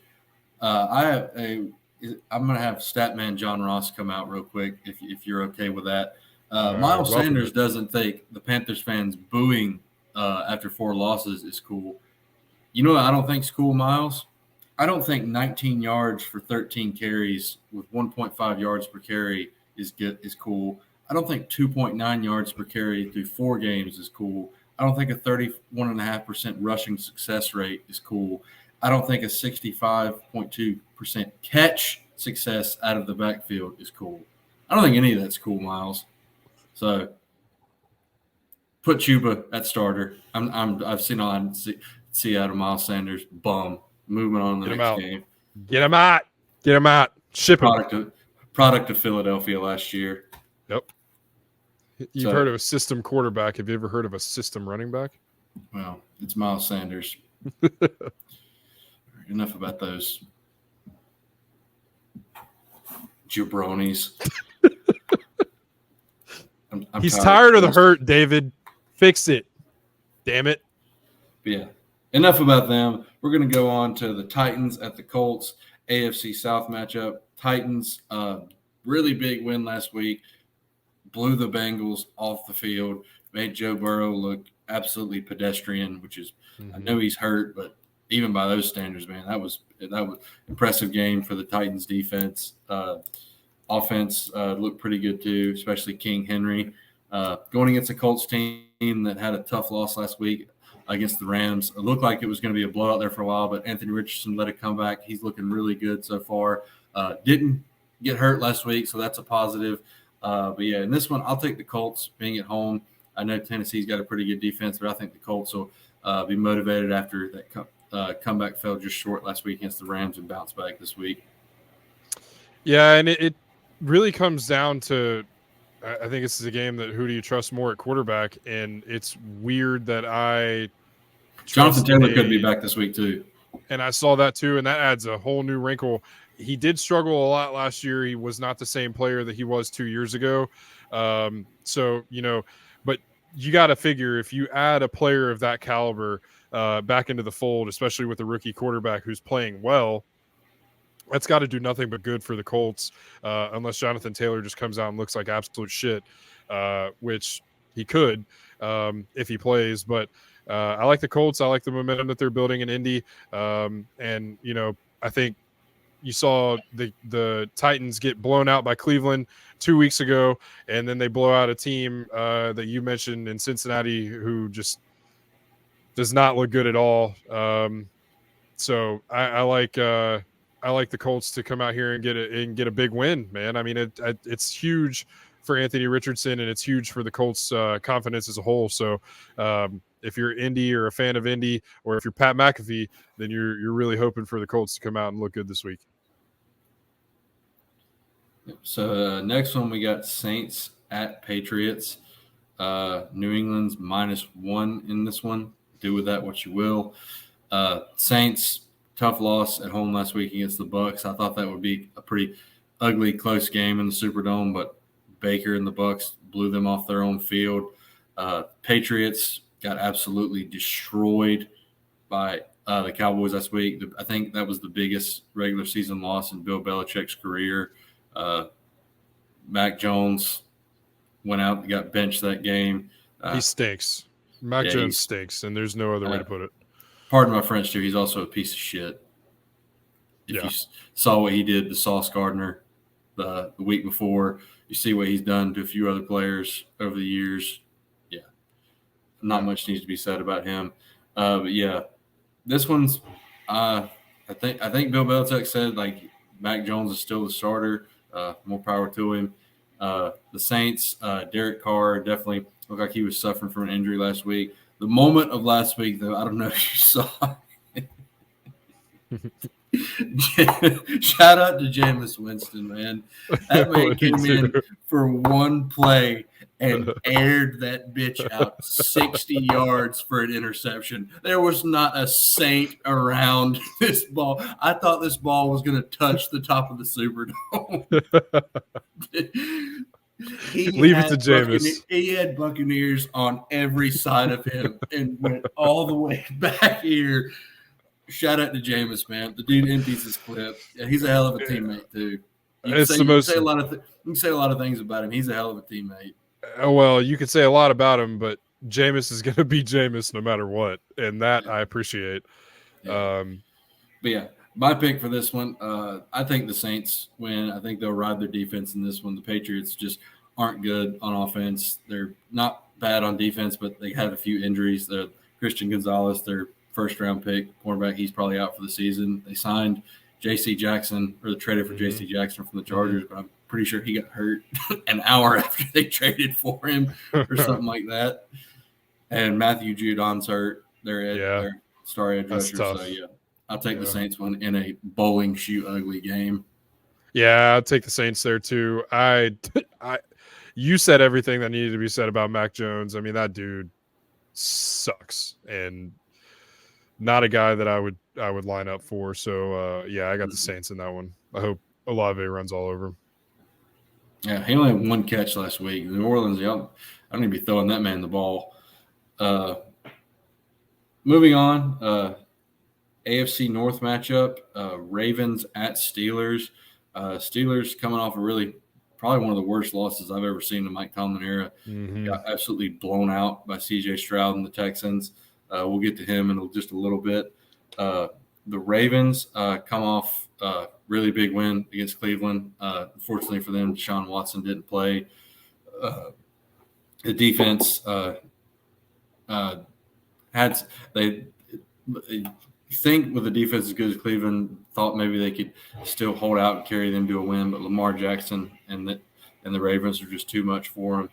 I'm going to have Statman John Ross come out real quick if you're okay with that. Miles Sanders doesn't think the Panthers fans booing after 4 losses is cool. You know what I don't think is cool, Miles? I don't think 19 yards for 13 carries with 1.5 yards per carry is cool. I don't think 2.9 yards per carry through 4 games is cool. I don't think a 31.5% rushing success rate is cool. I don't think a 65.2% catch success out of the backfield is cool. I don't think any of that's cool, Miles. So put Chuba at starter. I've seen all I see out of Miles Sanders. Bum. Moving on to the next game. Get him out. Get him out. Ship him. Product of Philadelphia last year. Yep. You've heard of a system quarterback. Have you ever heard of a system running back? Well, it's Miles Sanders. Enough about those jabronis. He's tired of the hurt, David. Fix it. Damn it. Yeah. Enough about them. We're going to go on to the Titans at the Colts, AFC South matchup. Titans, really big win last week. Blew the Bengals off the field. Made Joe Burrow look absolutely pedestrian, which is I know he's hurt, but even by those standards, man, that was impressive game for the Titans defense. Offense looked pretty good too, especially King Henry. Going against a Colts team that had a tough loss last week against the Rams. It looked like it was going to be a blowout there for a while, but Anthony Richardson let it come back. He's looking really good so far. Didn't get hurt last week, so that's a positive. But yeah, in this one, I'll take the Colts being at home. I know Tennessee's got a pretty good defense, but I think the Colts will be motivated after that comeback fell just short last week against the Rams and bounce back this week. Yeah, and it really comes down to I think this is a game that who do you trust more at quarterback, and it's weird that Jonathan Taylor could be back this week too. And I saw that too, and that adds a whole new wrinkle. He did struggle a lot last year. He was not the same player that he was 2 years ago. So, but you got to figure if you add a player of that caliber back into the fold, especially with a rookie quarterback who's playing well, that's got to do nothing but good for the Colts, unless Jonathan Taylor just comes out and looks like absolute shit, which he could if he plays. But I like the Colts. I like the momentum that they're building in Indy. And, I think you saw the Titans get blown out by Cleveland 2 weeks ago, and then they blow out a team that you mentioned in Cincinnati who just does not look good at all. So I like the Colts to come out here and get a big win, man. I mean, it's huge for Anthony Richardson, and it's huge for the Colts' confidence as a whole. So if you're Indy or a fan of Indy, or if you're Pat McAfee, then you're really hoping for the Colts to come out and look good this week. So next one, we got Saints at Patriots. New England's -1 in this one. Do with that what you will. Saints, tough loss at home last week against the Bucs. I thought that would be a pretty ugly, close game in the Superdome, but Baker and the Bucs blew them off their own field. Patriots got absolutely destroyed by the Cowboys last week. I think that was the biggest regular season loss in Bill Belichick's career. Mac Jones went out and got benched that game. He stinks. Mac Jones stinks, and there's no other way to put it. Pardon my French, too. He's also a piece of shit. If you saw what he did to Sauce Gardner the week before, you see what he's done to a few other players over the years. Yeah. Not much needs to be said about him. But, yeah, this one's I think Bill Belichick said, like, Mac Jones is still the starter. More power to him. The Saints, Derek Carr definitely looked like he was suffering from an injury last week. The moment of last week, though, I don't know if you saw. Shout out to Jameis Winston, man. That man came in for one play and aired that bitch out 60 yards for an interception. There was not a saint around this ball. I thought this ball was going to touch the top of the Superdome. Leave it to Jameis. He had Buccaneers on every side of him and went all the way back here. Shout out to Jameis, man. The dude empties his clip. Yeah, he's a hell of a teammate too. You can say a lot of things about him. He's a hell of a teammate. Well, you can say a lot about him, but Jameis is going to be Jameis no matter what, and that I appreciate. Yeah. But yeah, my pick for this one, I think the Saints win. I think they'll ride their defense in this one. The Patriots just aren't good on offense. They're not bad on defense, but they have a few injuries. Christian Gonzalez, their first-round pick, cornerback, he's probably out for the season. They signed J.C. Jackson, or they traded for J.C. Jackson from the Chargers, but I'm pretty sure he got hurt an hour after they traded for him or something like that. And Matthew Judon's hurt. Their star edge rusher. So, yeah, I'll take the Saints one in a bowling shoe ugly game. Yeah, I'll take the Saints there too. You said everything that needed to be said about Mac Jones. I mean, that dude sucks and not a guy that I would line up for. So yeah, I got the Saints in that one. I hope Olave runs all over him. Yeah, he only had one catch last week. New Orleans, I don't need to be throwing that man the ball. Moving on, AFC North matchup, Ravens at Steelers. Steelers coming off probably one of the worst losses I've ever seen in the Mike Tomlin era. Mm-hmm. Got absolutely blown out by C.J. Stroud and the Texans. We'll get to him in just a little bit. The Ravens come off a really big win against Cleveland. Unfortunately for them, Deshaun Watson didn't play. The defense they think with the defense as good as Cleveland, thought maybe they could still hold out and carry them to a win, but Lamar Jackson and the Ravens are just too much for them.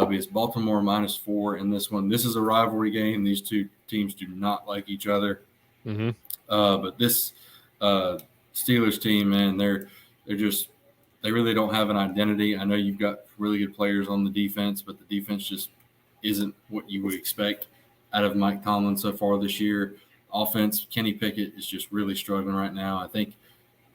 Because Baltimore -4 in this one. This is a rivalry game. These two teams do not like each other. Mm-hmm. But this Steelers team, man, they really don't have an identity. I know you've got really good players on the defense, but the defense just isn't what you would expect out of Mike Tomlin so far this year. Offense, Kenny Pickett is just really struggling right now. I think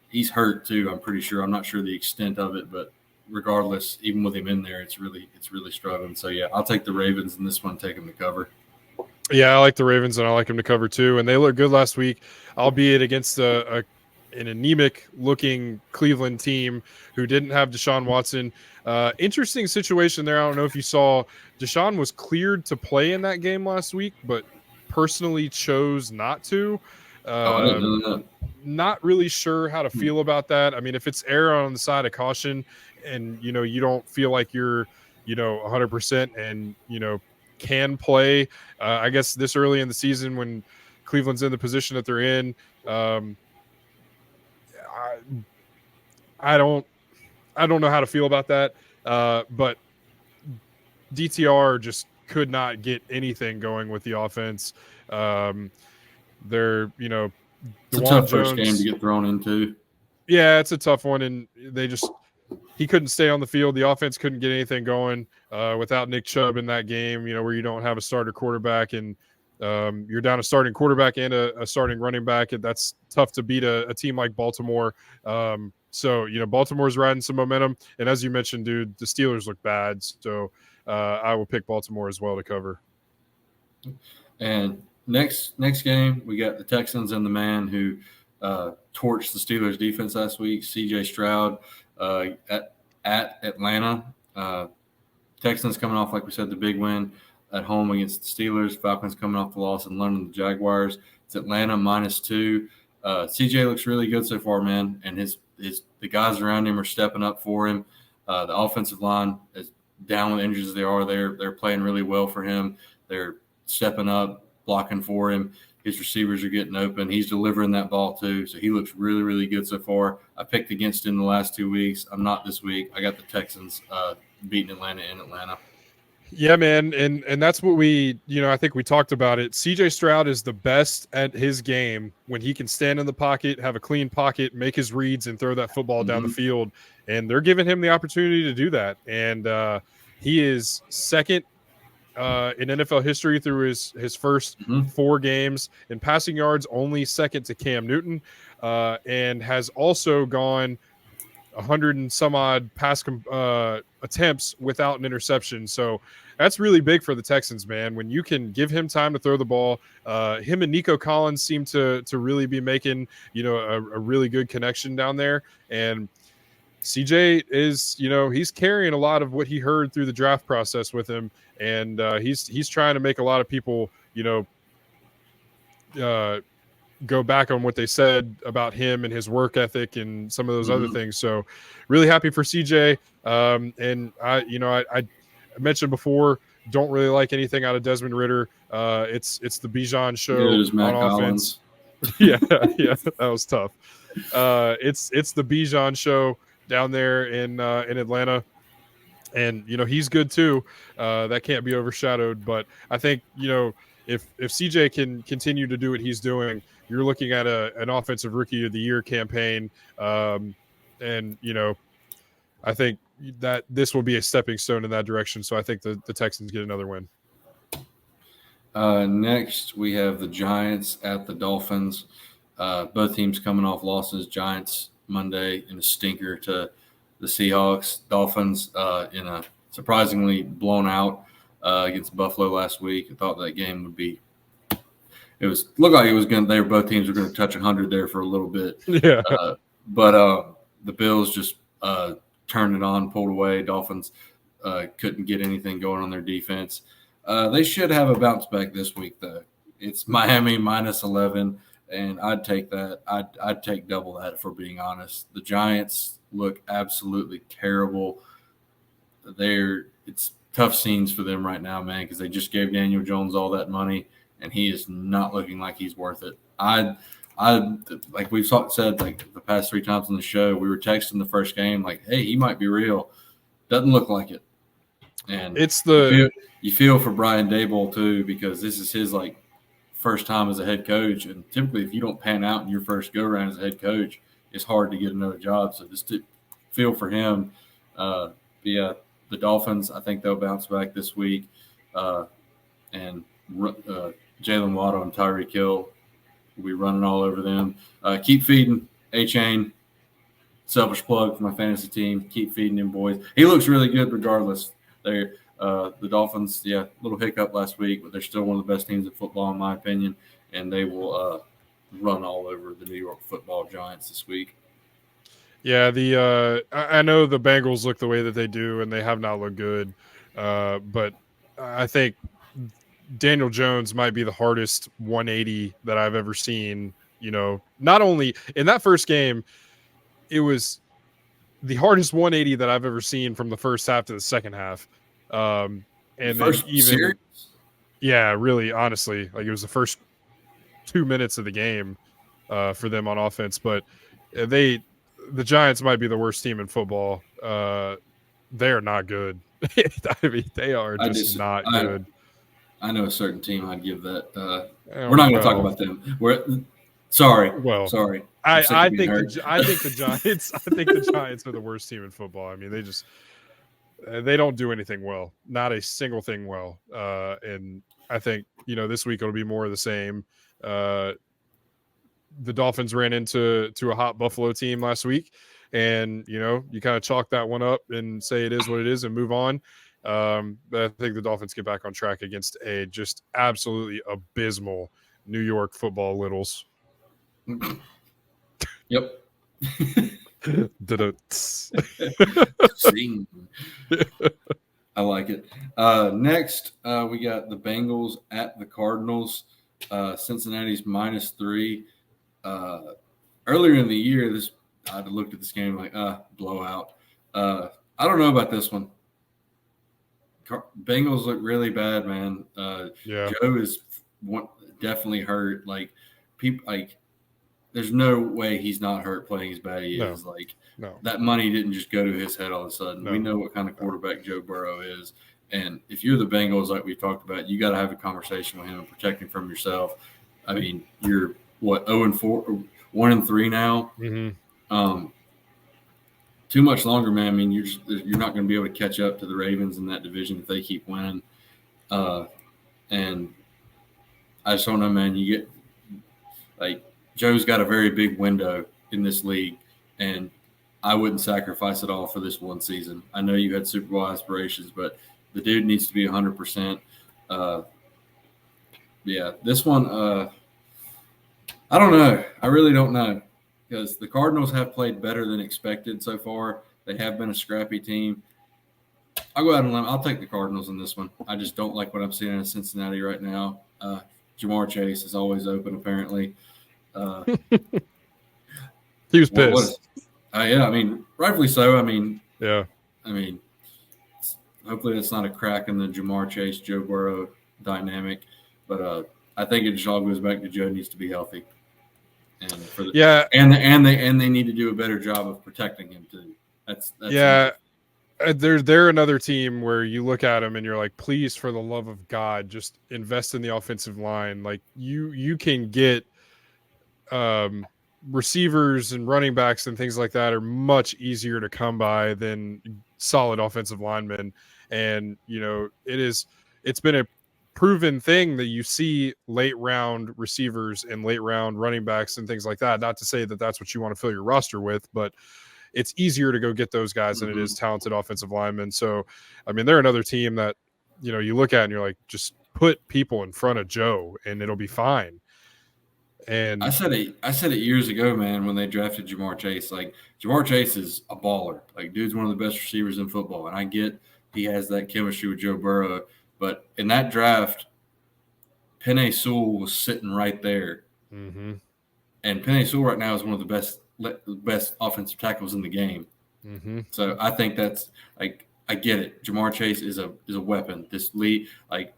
he's hurt too. I'm pretty sure. I'm not sure the extent of it, but regardless, even with him in there, it's really struggling. So yeah, I'll take the Ravens in this one, take them to cover. Yeah, I like the Ravens and I like them to cover too. And they look good last week, albeit against an anemic-looking Cleveland team who didn't have Deshaun Watson. Interesting situation there. I don't know if you saw, Deshaun was cleared to play in that game last week, but personally chose not to. I didn't know that. Not really sure how to feel about that. I mean, if it's err on the side of caution and, you don't feel like you're, 100% and, can play, I guess this early in the season when Cleveland's in the position that they're in, I don't know how to feel about that. But DTR just could not get anything going with the offense. They're, it's a tough first game to get thrown into. Yeah, it's a tough one, and he couldn't stay on the field. The offense couldn't get anything going without Nick Chubb in that game, where you don't have a starter quarterback and you're down a starting quarterback and a starting running back, and that's tough to beat a team like Baltimore. So, Baltimore's riding some momentum, and as you mentioned, dude, the Steelers look bad, so I will pick Baltimore as well to cover. And next game, we got the Texans and the man who torched the Steelers defense last week, C.J. Stroud, at Atlanta. Texans coming off, like we said, the big win at home against the Steelers. Falcons coming off the loss in London, the Jaguars. It's Atlanta -2. CJ looks really good so far, man, and the guys around him are stepping up for him. The offensive line, as down with injuries as they are, they're playing really well for him. They're stepping up, blocking for him. His receivers are getting open. He's delivering that ball too, so he looks really, really good so far. I picked against him the last 2 weeks. I'm not this week. I got the Texans beating Atlanta in Atlanta. Yeah, man, and that's what I think we talked about it. CJ Stroud is the best at his game when he can stand in the pocket, have a clean pocket, make his reads, and throw that football down the Mm-hmm. field. And they're giving him the opportunity to do that. And he is second in NFL history through his first Mm-hmm. 4 games in passing yards, only second to Cam Newton, and has also gone 100 and some odd pass attempts without an interception. So that's really big for the Texans, man. When you can give him time to throw the ball, him and Nico Collins seem to really be making a really good connection down there. And CJ is, he's carrying a lot of what he heard through the draft process with him, and he's trying to make a lot of people, uh, go back on what they said about him and his work ethic and some of those other Mm-hmm. things. So really happy for CJ. And I mentioned before, don't really like anything out of Desmond Ritter. It's the Bijan show It is on Matt offense. Collins. Yeah, that was tough. It's the Bijan show down there in Atlanta. And he's good too. That can't be overshadowed. But I think if CJ can continue to do what he's doing, you're looking at an offensive rookie of the year campaign. And I think that this will be a stepping stone in that direction. So I think the Texans get another win. Next, we have the Giants at the Dolphins. Both teams coming off losses. Giants Monday in a stinker to the Seahawks. Dolphins in a surprisingly blown out against Buffalo last week. I thought that game would be. It looked like it was going. Both teams were going to touch 100 there for a little bit. Yeah. But the Bills just turned it on, pulled away. Dolphins couldn't get anything going on their defense. They should have a bounce back this week, though. It's Miami minus 11, and I'd take that. I'd take double that, if we're being honest. The Giants look absolutely terrible. It's tough scenes for them right now, man, because they just gave Daniel Jones all that money, and he is not looking like he's worth it. I like we've said like the past 3 times on the show, we were texting the first game like, hey, he might be real. Doesn't look like it. And it's you feel for Brian Daboll too, because this is his first time as a head coach, and typically if you don't pan out in your first go around as a head coach, it's hard to get another job. So just to feel for him. Yeah, the Dolphins, I think they'll bounce back this week, and Jalen Waddle and Tyreek Hill will be running all over them. Keep feeding A-Chain. Selfish plug for my fantasy team. Keep feeding him, boys. He looks really good regardless. The Dolphins, little hiccup last week, but they're still one of the best teams in football, in my opinion, and they will run all over the New York Football Giants this week. Yeah, I know the Bengals look the way that they do, and they have not looked good. But I think Daniel Jones might be the hardest 180 that I've ever seen. Not only in that first game, it was the hardest 180 that I've ever seen from the first half to the second half. And first then even series? Yeah, really, honestly, like it was the first 2 minutes of the game for them on offense. But the Giants might be the worst team in football. They are not good. I mean, they are just not good. I know a certain team I'd give that. We're not going to talk about them. Sorry. I think the Giants. I think the Giants are the worst team in football. I mean, they don't do anything well, not a single thing well. And I think this week it'll be more of the same. The Dolphins ran into a hot Buffalo team last week, and you kind of chalk that one up and say it is what it is and move on. But I think the Dolphins get back on track against a just absolutely abysmal New York Football Littles. Yep. I like it. Next, we got the Bengals at the Cardinals. Cincinnati's -3. Earlier in the year, I looked at this game like, blowout. I don't know about this one. Bengals look really bad, man. Joe is definitely hurt. Like people, there's no way he's not hurt playing as bad as he is. No. That money didn't just go to his head all of a sudden. No. We know what kind of quarterback Joe Burrow is, And if you're the Bengals, like we talked about, you got to have a conversation with him and protect him from yourself. I mean, you're what 0-4, 1-3 now. Mm-hmm. Too much longer, man. I mean, you're not going to be able to catch up to the Ravens in that division if they keep winning. And I just don't know, man. You get like Joe's got a very big window in this league, and I wouldn't sacrifice it all for this one season. I know you had Super Bowl aspirations, but the dude needs to be 100%. Yeah, this one, I don't know. I really don't know because the Cardinals have played better than expected so far. They have been a scrappy team. I'll go ahead and I'll take the Cardinals in this one. I just don't like what I'm seeing in Cincinnati right now. Ja'Marr Chase is always open, apparently. He was pissed. Yeah, I mean, rightfully so. I mean, hopefully that's not a crack in the Ja'Marr Chase, Joe Burrow dynamic. But I think it just all goes back to Joe needs to be healthy. And and they need to do a better job of protecting him too. That's they're another team where you look at them and you're like, please, for the love of God, just invest in the offensive line. Like you can get receivers and running backs and things like that are much easier to come by than solid offensive linemen. And it's been a proven thing that you see late round receivers and late round running backs and things like that. Not to say that that's what you want to fill your roster with, but it's easier to go get those guys than it is talented offensive linemen. So, I mean, they're another team that, you look at and you're like, just put people in front of Joe and it'll be fine. And I said it years ago, man, when they drafted Ja'Marr Chase. Like, Ja'Marr Chase is a baller. Like, dude's one of the best receivers in football. And I get he has that chemistry with Joe Burrow. But in that draft, Penei Sewell was sitting right there. Mm-hmm. And Penei Sewell right now is one of the best offensive tackles in the game. Mm-hmm. So I think that's like, I get it. Ja'Marr Chase is a weapon. This league, like,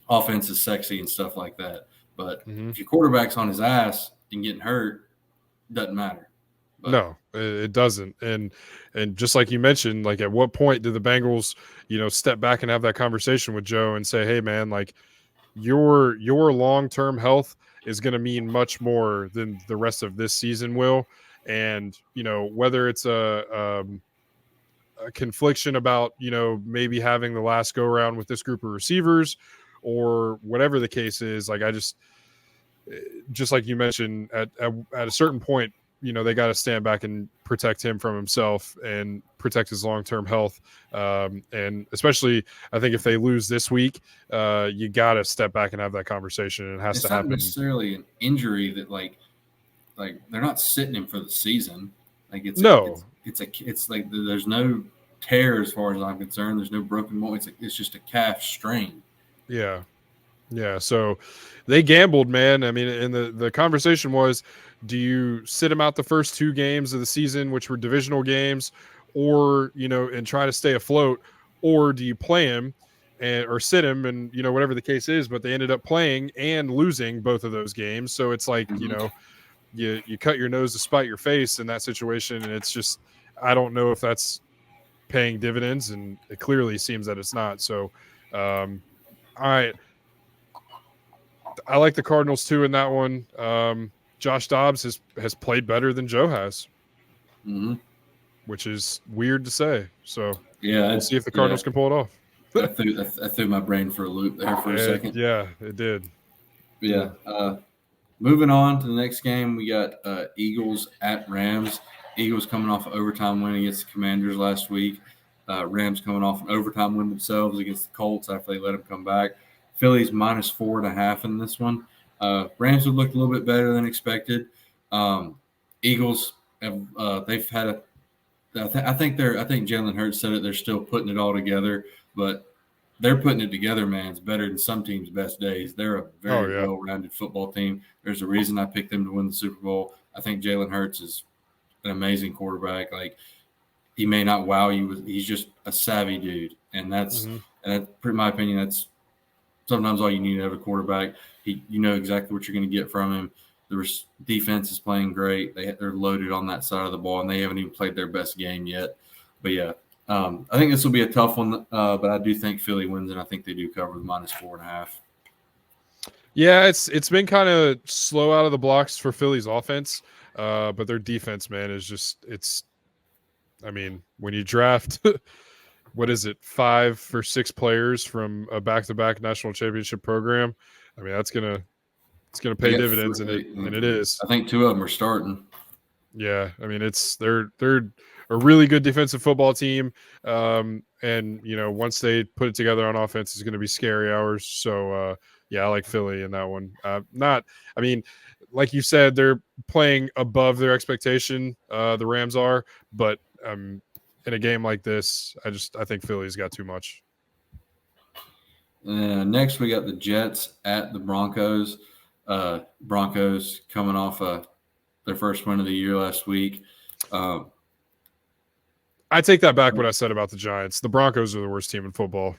offense is sexy and stuff like that. But if your quarterback's on his ass and getting hurt, it doesn't matter. But no, it doesn't. And just like you mentioned, like, at what point do the Bengals, step back and have that conversation with Joe and say, hey, man, like, your long-term health is going to mean much more than the rest of this season will. And, whether it's a confliction about, maybe having the last go around with this group of receivers or whatever the case is, like, I just like you mentioned, at a certain point, they got to stand back and protect him from himself and protect his long-term health. And especially, I think if they lose this week, you got to step back and have that conversation. And it has to happen. It's not necessarily an injury that like they're not sitting him for the season. Like it's like there's no tear as far as I'm concerned. There's no broken bone. It's just a calf strain. Yeah. Yeah. So they gambled, man. I mean, and the conversation was, do you sit him out the first 2 games of the season, which were divisional games, or, and try to stay afloat, or do you play him or sit him and, whatever the case is, but they ended up playing and losing both of those games. So it's like, you cut your nose to spite your face in that situation. And it's just, I don't know if that's paying dividends, and it clearly seems that it's not. So, all right. I like the Cardinals too in that one. Josh Dobbs has played better than Joe has, which is weird to say. So yeah, we'll see if the Cardinals can pull it off. I threw my brain for a loop there for a second. Yeah, it did. Yeah. Moving on to the next game, we got Eagles at Rams. Eagles coming off an overtime win against the Commanders last week. Rams coming off an overtime win themselves against the Colts after they let them come back. Philly's -4.5 in this one. Rams have looked a little bit better than expected. Eagles have they've had I think Jalen Hurts said it. They're still putting it all together, but they're putting it together, man. It's better than some teams' best days. They're a very well-rounded football team. There's a reason I picked them to win the Super Bowl. I think Jalen Hurts is an amazing quarterback. Like, he may not wow you, he's just a savvy dude, and that's in my opinion, that's sometimes all you need to have a quarterback. You know exactly what you're going to get from him. The defense is playing great. They're loaded on that side of the ball, and they haven't even played their best game yet. But yeah, I think this will be a tough one, but I do think Philly wins, and I think they do cover the -4.5. Yeah, it's been kind of slow out of the blocks for Philly's offense, but their defense, man, is just it's. I mean, when you draft, what is it, 5 or 6 players from a back-to-back national championship program? I mean, it's gonna pay dividends, and it is. I think 2 of them are starting. Yeah, I mean, they're a really good defensive football team, and once they put it together on offense, it's going to be scary hours. So yeah, I like Philly in that one. I mean, like you said, they're playing above their expectation. The Rams are, but in a game like this, I think Philly's got too much. Next, we got the Jets at the Broncos. Broncos coming off their first win of the year last week. I take that back what I said about the Giants. The Broncos are the worst team in football.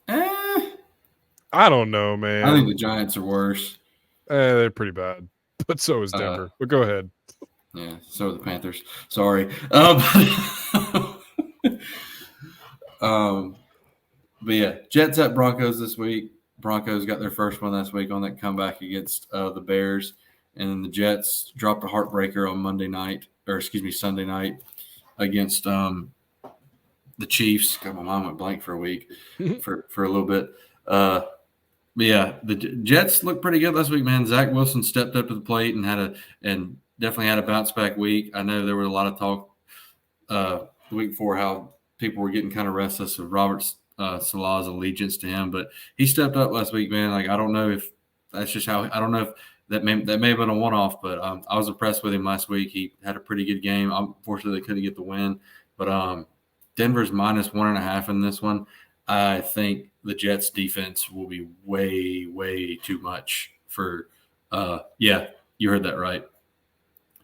I don't know, man. I think the Giants are worse. They're pretty bad, but so is Denver. But go ahead. Yeah, so are the Panthers. Sorry. But yeah, Jets at Broncos this week. Broncos got their first one last week on that comeback against the Bears. And then the Jets dropped a heartbreaker on Sunday night against the Chiefs. God, my mind went blank for a week, for a little bit. But yeah, the Jets looked pretty good last week, man. Zach Wilson stepped up to the plate and definitely had a bounce back week. I know there was a lot of talk the week before how people were getting kind of restless with Robert Salah's allegiance to him, but he stepped up last week, man. Like, I don't know if that's just how – I don't know if that may have been a one-off, but I was impressed with him last week. He had a pretty good game. Unfortunately, they couldn't get the win. But Denver's -1.5 in this one. I think the Jets' defense will be way, way too much for yeah, you heard that right.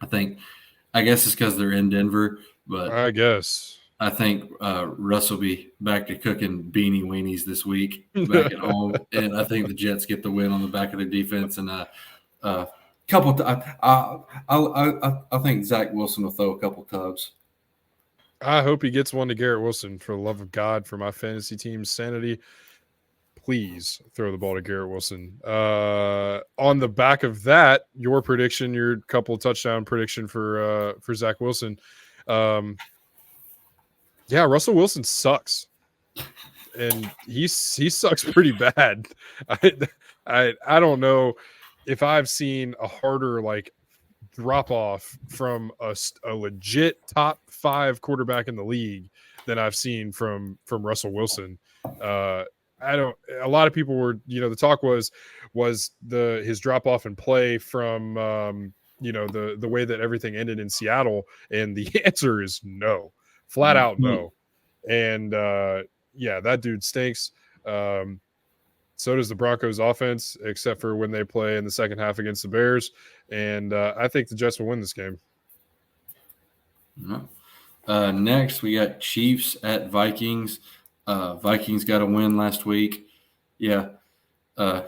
I guess it's because they're in Denver, but I guess. I think Russ will be back to cooking beanie weenies this week back at home, and I think the Jets get the win on the back of their defense. And I think Zach Wilson will throw a couple tubs. I hope he gets one to Garrett Wilson. For the love of God, for my fantasy team's sanity, please throw the ball to Garrett Wilson. On the back of that, your couple touchdown prediction for Zach Wilson. Yeah, Russell Wilson sucks, and he sucks pretty bad. I don't know if I've seen a harder drop off from a legit top 5 quarterback in the league than I've seen from Russell Wilson. A lot of people were, the talk was his drop off in play from the way that everything ended in Seattle, and the answer is no. Flat out no. And yeah, that dude stinks. So does the Broncos offense, except for when they play in the second half against the Bears. And I think the Jets will win this game. Next, we got Chiefs at Vikings. Vikings got a win last week. Yeah. We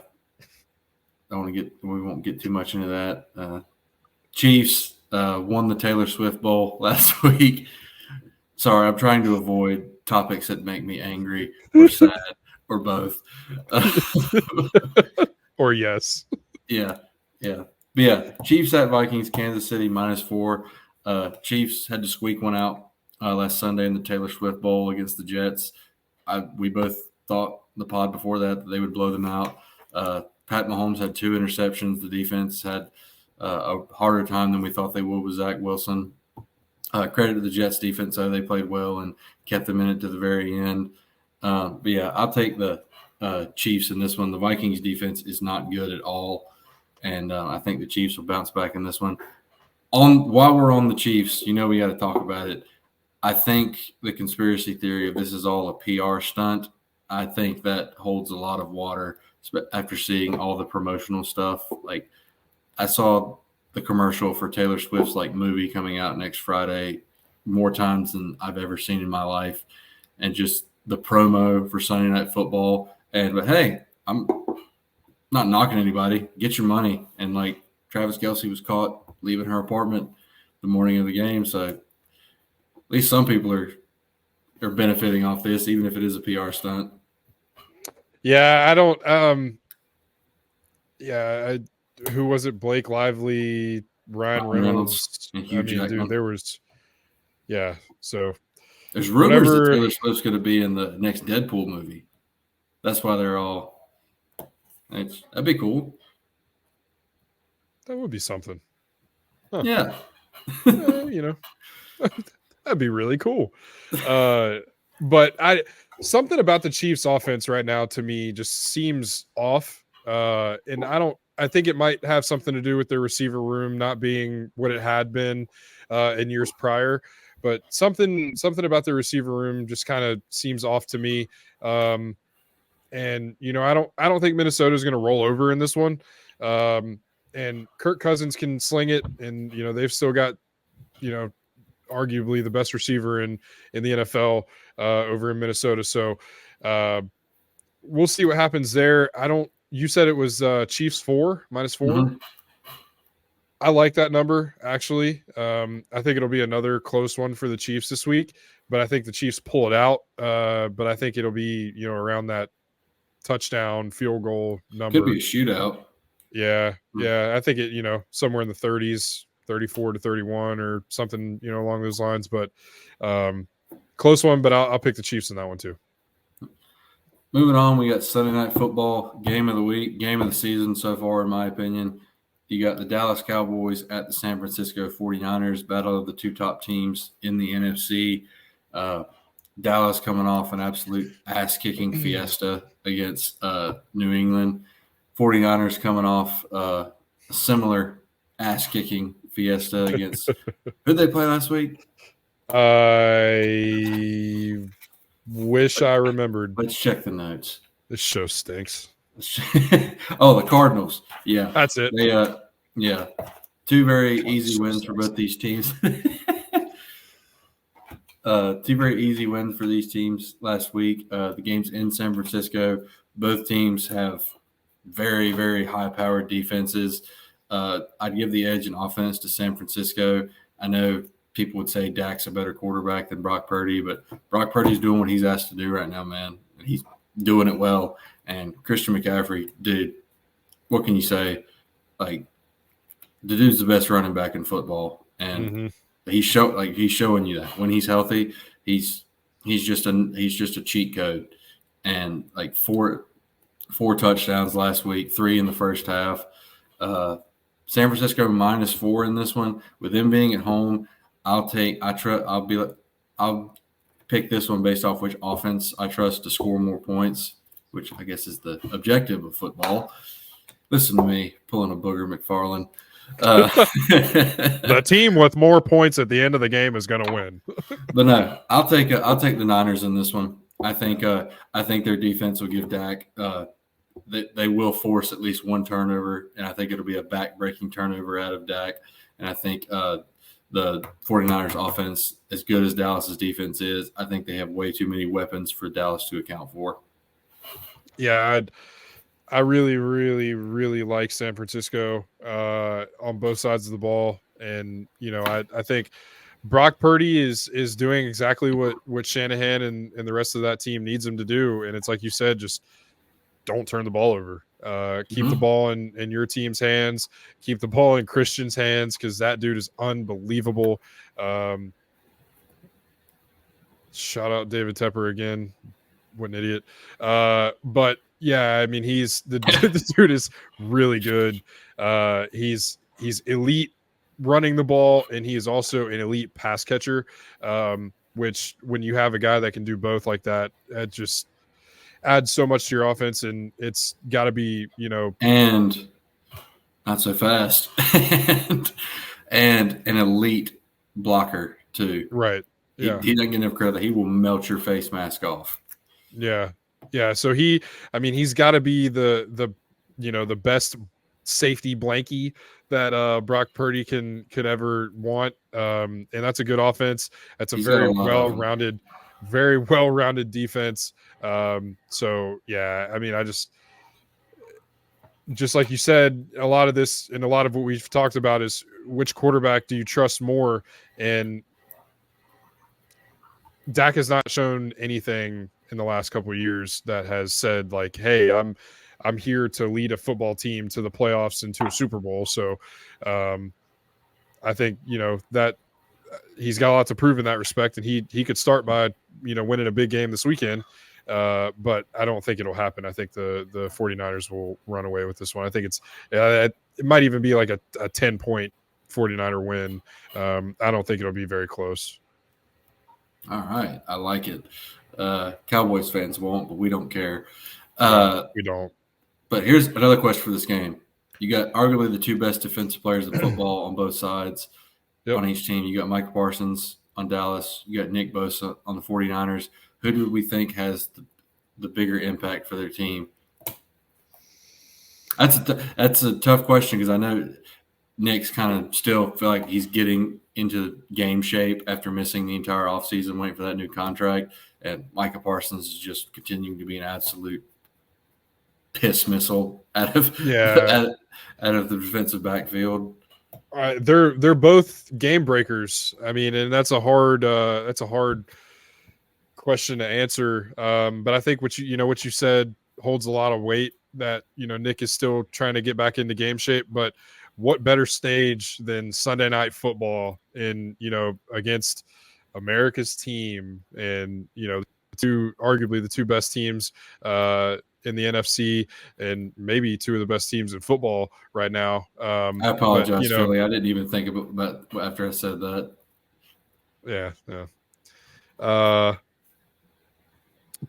won't get too much into that. Chiefs won the Taylor Swift Bowl last week. Sorry, I'm trying to avoid topics that make me angry or sad or both. Or yes. Yeah. But yeah, Chiefs at Vikings, Kansas City -4. Chiefs had to squeak one out last Sunday in the Taylor Swift Bowl against the Jets. We both thought the pod before that they would blow them out. Pat Mahomes had 2 interceptions. The defense had a harder time than we thought they would with Zach Wilson. Credit to the Jets defense, though. They played well and kept them in it to the very end. But yeah, I'll take the Chiefs in this one. The Vikings defense is not good at all. And I think the Chiefs will bounce back in this one. While we're on the Chiefs, we got to talk about it. I think the conspiracy theory of this is all a PR stunt, I think that holds a lot of water after seeing all the promotional stuff. Like, I saw the commercial for Taylor Swift's movie coming out next Friday more times than I've ever seen in my life. And just the promo for Sunday Night Football. But hey, I'm not knocking anybody. Get your money. And Travis Kelce was caught leaving her apartment the morning of the game. So at least some people are are benefiting off this, even if it is a PR stunt. Yeah, I don't. Who was it? Blake Lively, Ryan Reynolds. and Hugh I mean, Jackman. dude, there was. Yeah, so there's rumors that whatever. Taylor Swift's going to be in the next Deadpool movie. That's why they're all. That'd be cool. That would be something. Huh. Yeah. That'd be really cool. But something about the Chiefs offense right now to me just seems off. And I think it might have something to do with their receiver room not being what it had been in years prior. But something about the receiver room just kind of seems off to me. And I don't think Minnesota is going to roll over in this one. And Kirk Cousins can sling it, and they've still got arguably the best receiver in the NFL over in Minnesota. So we'll see what happens there. You said it was Chiefs 4 -4. Mm-hmm. I like that number, actually. I think it'll be another close one for the Chiefs this week, but I think the Chiefs pull it out. But I think it'll be, around that touchdown field goal number. Could be a shootout. Yeah. I think it, somewhere in the 30s, 34-31 or something, along those lines. But close one, but I'll pick the Chiefs in that one too. Moving on, we got Sunday Night Football, game of the week, game of the season so far, in my opinion. You got the Dallas Cowboys at the San Francisco 49ers, battle of the two top teams in the NFC. Dallas coming off an absolute ass-kicking fiesta against New England. 49ers coming off a similar ass-kicking fiesta against – who did they play last week? I wish I remembered. Let's check the notes. This show stinks. Oh, the Cardinals. Yeah. That's it. Yeah. Two very easy wins for both these teams. Two very easy wins for these teams last week. The game's in San Francisco. Both teams have very, very high-powered defenses. I'd give the edge in offense to San Francisco. I know people would say Dak's a better quarterback than Brock Purdy, but Brock Purdy's doing what he's asked to do right now, man. He's doing it well. And Christian McCaffrey, dude, what can you say? Like, the dude's the best running back in football, and he's showing you that when he's healthy, he's just a cheat code. And like four touchdowns last week, 3 in the first half. San Francisco -4 in this one. With them being at home, I'll pick this one based off which offense I trust to score more points, which I guess is the objective of football. Listen to me, pulling a Booger McFarland. The team with more points at the end of the game is going to win. But no, I'll take the Niners in this one. I think their defense will give Dak. They will force at least one turnover, and I think it'll be a back-breaking turnover out of Dak. And I think the 49ers offense, as good as Dallas's defense is, I think they have way too many weapons for Dallas to account for. Yeah, I really, really, really like San Francisco on both sides of the ball. And, I think Brock Purdy is doing exactly what Shanahan and the rest of that team needs him to do. And it's like you said, just don't turn the ball over. Keep the ball in your team's hands. Keep the ball in Christian's hands, because that dude is unbelievable. Shout out David Tepper again. What an idiot. But yeah, I mean, the dude is really good. He's elite running the ball, and he is also an elite pass catcher, which when you have a guy that can do both like that, it just adds so much to your offense. And it's got to be, and not so fast and an elite blocker too. Right. Yeah. He doesn't get enough credit. He will melt your face mask off. Yeah. So he's got to be the best safety blankie that Brock Purdy could ever want. And that's a good offense. That's a very well-rounded defense. So yeah, I mean, I just like you said, a lot of this and a lot of what we've talked about is which quarterback do you trust more? And Dak has not shown anything in the last couple of years that has said like, "Hey, I'm here to lead a football team to the playoffs and to a Super Bowl." So, I think that he's got a lot to prove in that respect, and he could start by winning a big game this weekend. But I don't think it'll happen. I think the 49ers will run away with this one. I think it might even be like a 10-point 49er win. I don't think it'll be very close. All right. I like it. Cowboys fans won't, but we don't care. We don't. But here's another question for this game. You got arguably the two best defensive players in football on both sides on each team. You got Micah Parsons on Dallas. You got Nick Bosa on the 49ers. Who do we think has the bigger impact for their team? That's a tough question because I know Nick's kind of still feel like he's getting into game shape after missing the entire offseason waiting for that new contract. And Micah Parsons is just continuing to be an absolute piss missile out of the defensive backfield. They're both game breakers. I mean, and that's a hard question to answer. But I think what you said holds a lot of weight. That Nick is still trying to get back into game shape, but what better stage than Sunday Night Football in against America's team and arguably the two best teams in the NFC and maybe two of the best teams in football right now. I apologize, Philly. I didn't even think about after I said that. Yeah.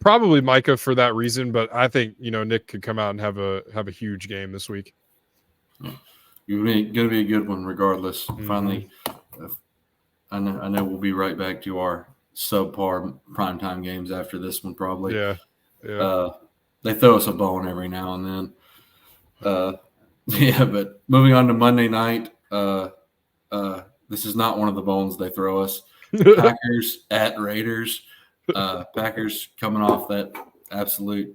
Probably Micah for that reason, but I think Nick could come out and have a huge game this week. You're going to be a good one regardless. Mm-hmm. Finally, I know we'll be right back to our subpar primetime games after this one probably. Yeah. They throw us a bone every now and then. But moving on to Monday night, this is not one of the bones they throw us. Packers at Raiders. Packers coming off that absolute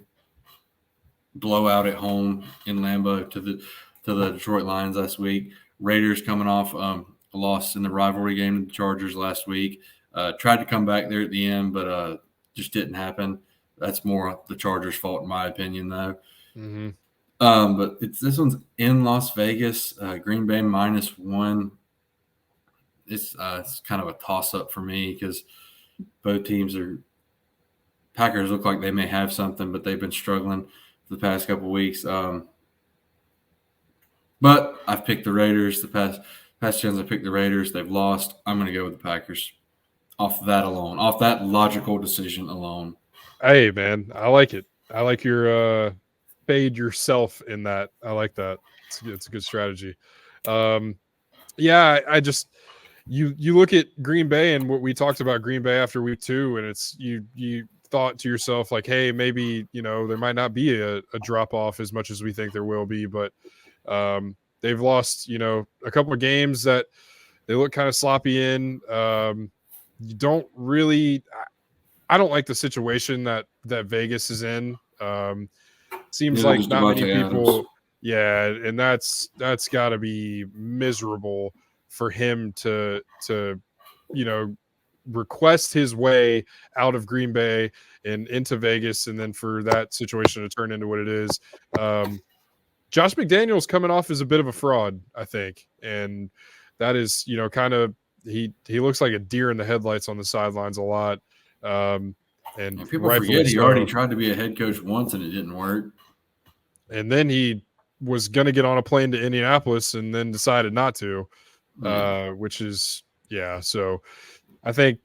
blowout at home in Lambeau to the Detroit Lions last week. Raiders coming off a loss in the rivalry game to the Chargers last week. Tried to come back there at the end, but just didn't happen. That's more the Chargers' fault, in my opinion, though. Mm-hmm. But this one's in Las Vegas. Green Bay -1. It's kind of a toss-up for me because both teams are – Packers look like they may have something, but they've been struggling for the past couple of weeks. But I've picked the Raiders. The past chance I picked the Raiders. They've lost. I'm going to go with the Packers off that alone, off that logical decision alone. Hey, man, I like it. I like your fade yourself in that. I like that. It's a good strategy. I just you look at Green Bay and what we talked about Green Bay after week 2, and it's you thought to yourself like, hey, maybe there might not be a drop off as much as we think there will be, but they've lost a couple of games that they look kind of sloppy in. You don't really. I don't like the situation that Vegas is in. Seems like not many people. Yeah, and that's got to be miserable for him to request his way out of Green Bay and into Vegas, and then for that situation to turn into what it is. Josh McDaniels coming off as a bit of a fraud, I think, and that is kind of he looks like a deer in the headlights on the sidelines a lot. And people forget he already tried to be a head coach once and it didn't work. And then he was going to get on a plane to Indianapolis and then decided not to, which is, So I think,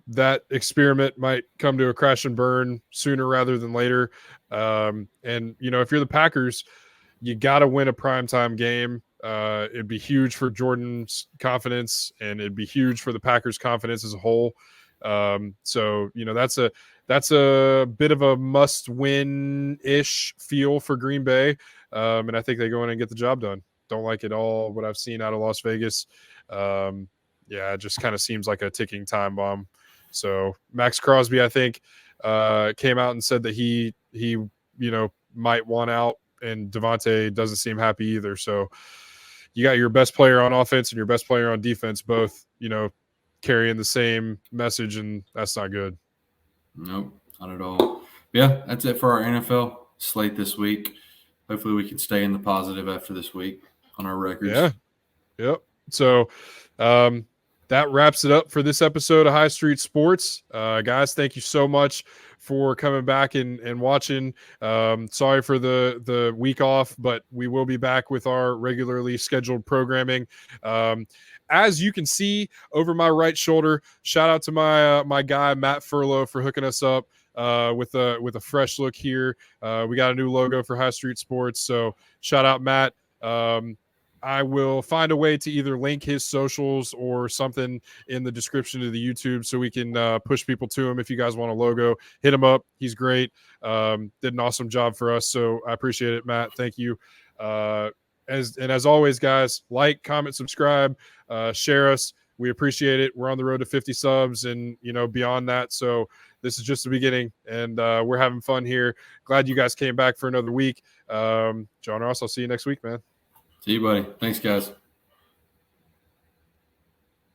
that experiment might come to a crash and burn sooner rather than later. And, if you're the Packers, you got to win a primetime game. It'd be huge for Jordan's confidence, and it'd be huge for the Packers' confidence as a whole. So that's a bit of a must-win-ish feel for Green Bay, and I think they go in and get the job done. Don't like it all what I've seen out of Las Vegas. It just kind of seems like a ticking time bomb. So Max Crosby, I think, came out and said that he might want out, and Devontae doesn't seem happy either. So you got your best player on offense and your best player on defense both carrying the same message, and that's not good. Nope, not at all. Yeah, that's it for our NFL slate this week. Hopefully we can stay in the positive after this week on our records. Yeah. Yep. So that wraps it up for this episode of High Street Sports. Guys, thank you so much for coming back and watching. Sorry for the week off, but we will be back with our regularly scheduled programming. As you can see over my right shoulder, shout out to my guy Matt Furlow for hooking us up with a fresh look here. We got a new logo for High Street Sports, so shout out Matt. I will find a way to either link his socials or something in the description of the YouTube so we can push people to him. If you guys want a logo, hit him up. He's great. Did an awesome job for us. So I appreciate it, Matt. Thank you. As always, guys, like, comment, subscribe, share us. We appreciate it. We're on the road to 50 subs and, beyond that. So this is just the beginning, and we're having fun here. Glad you guys came back for another week. John Ross, I'll see you next week, man. See you, buddy. Thanks, guys.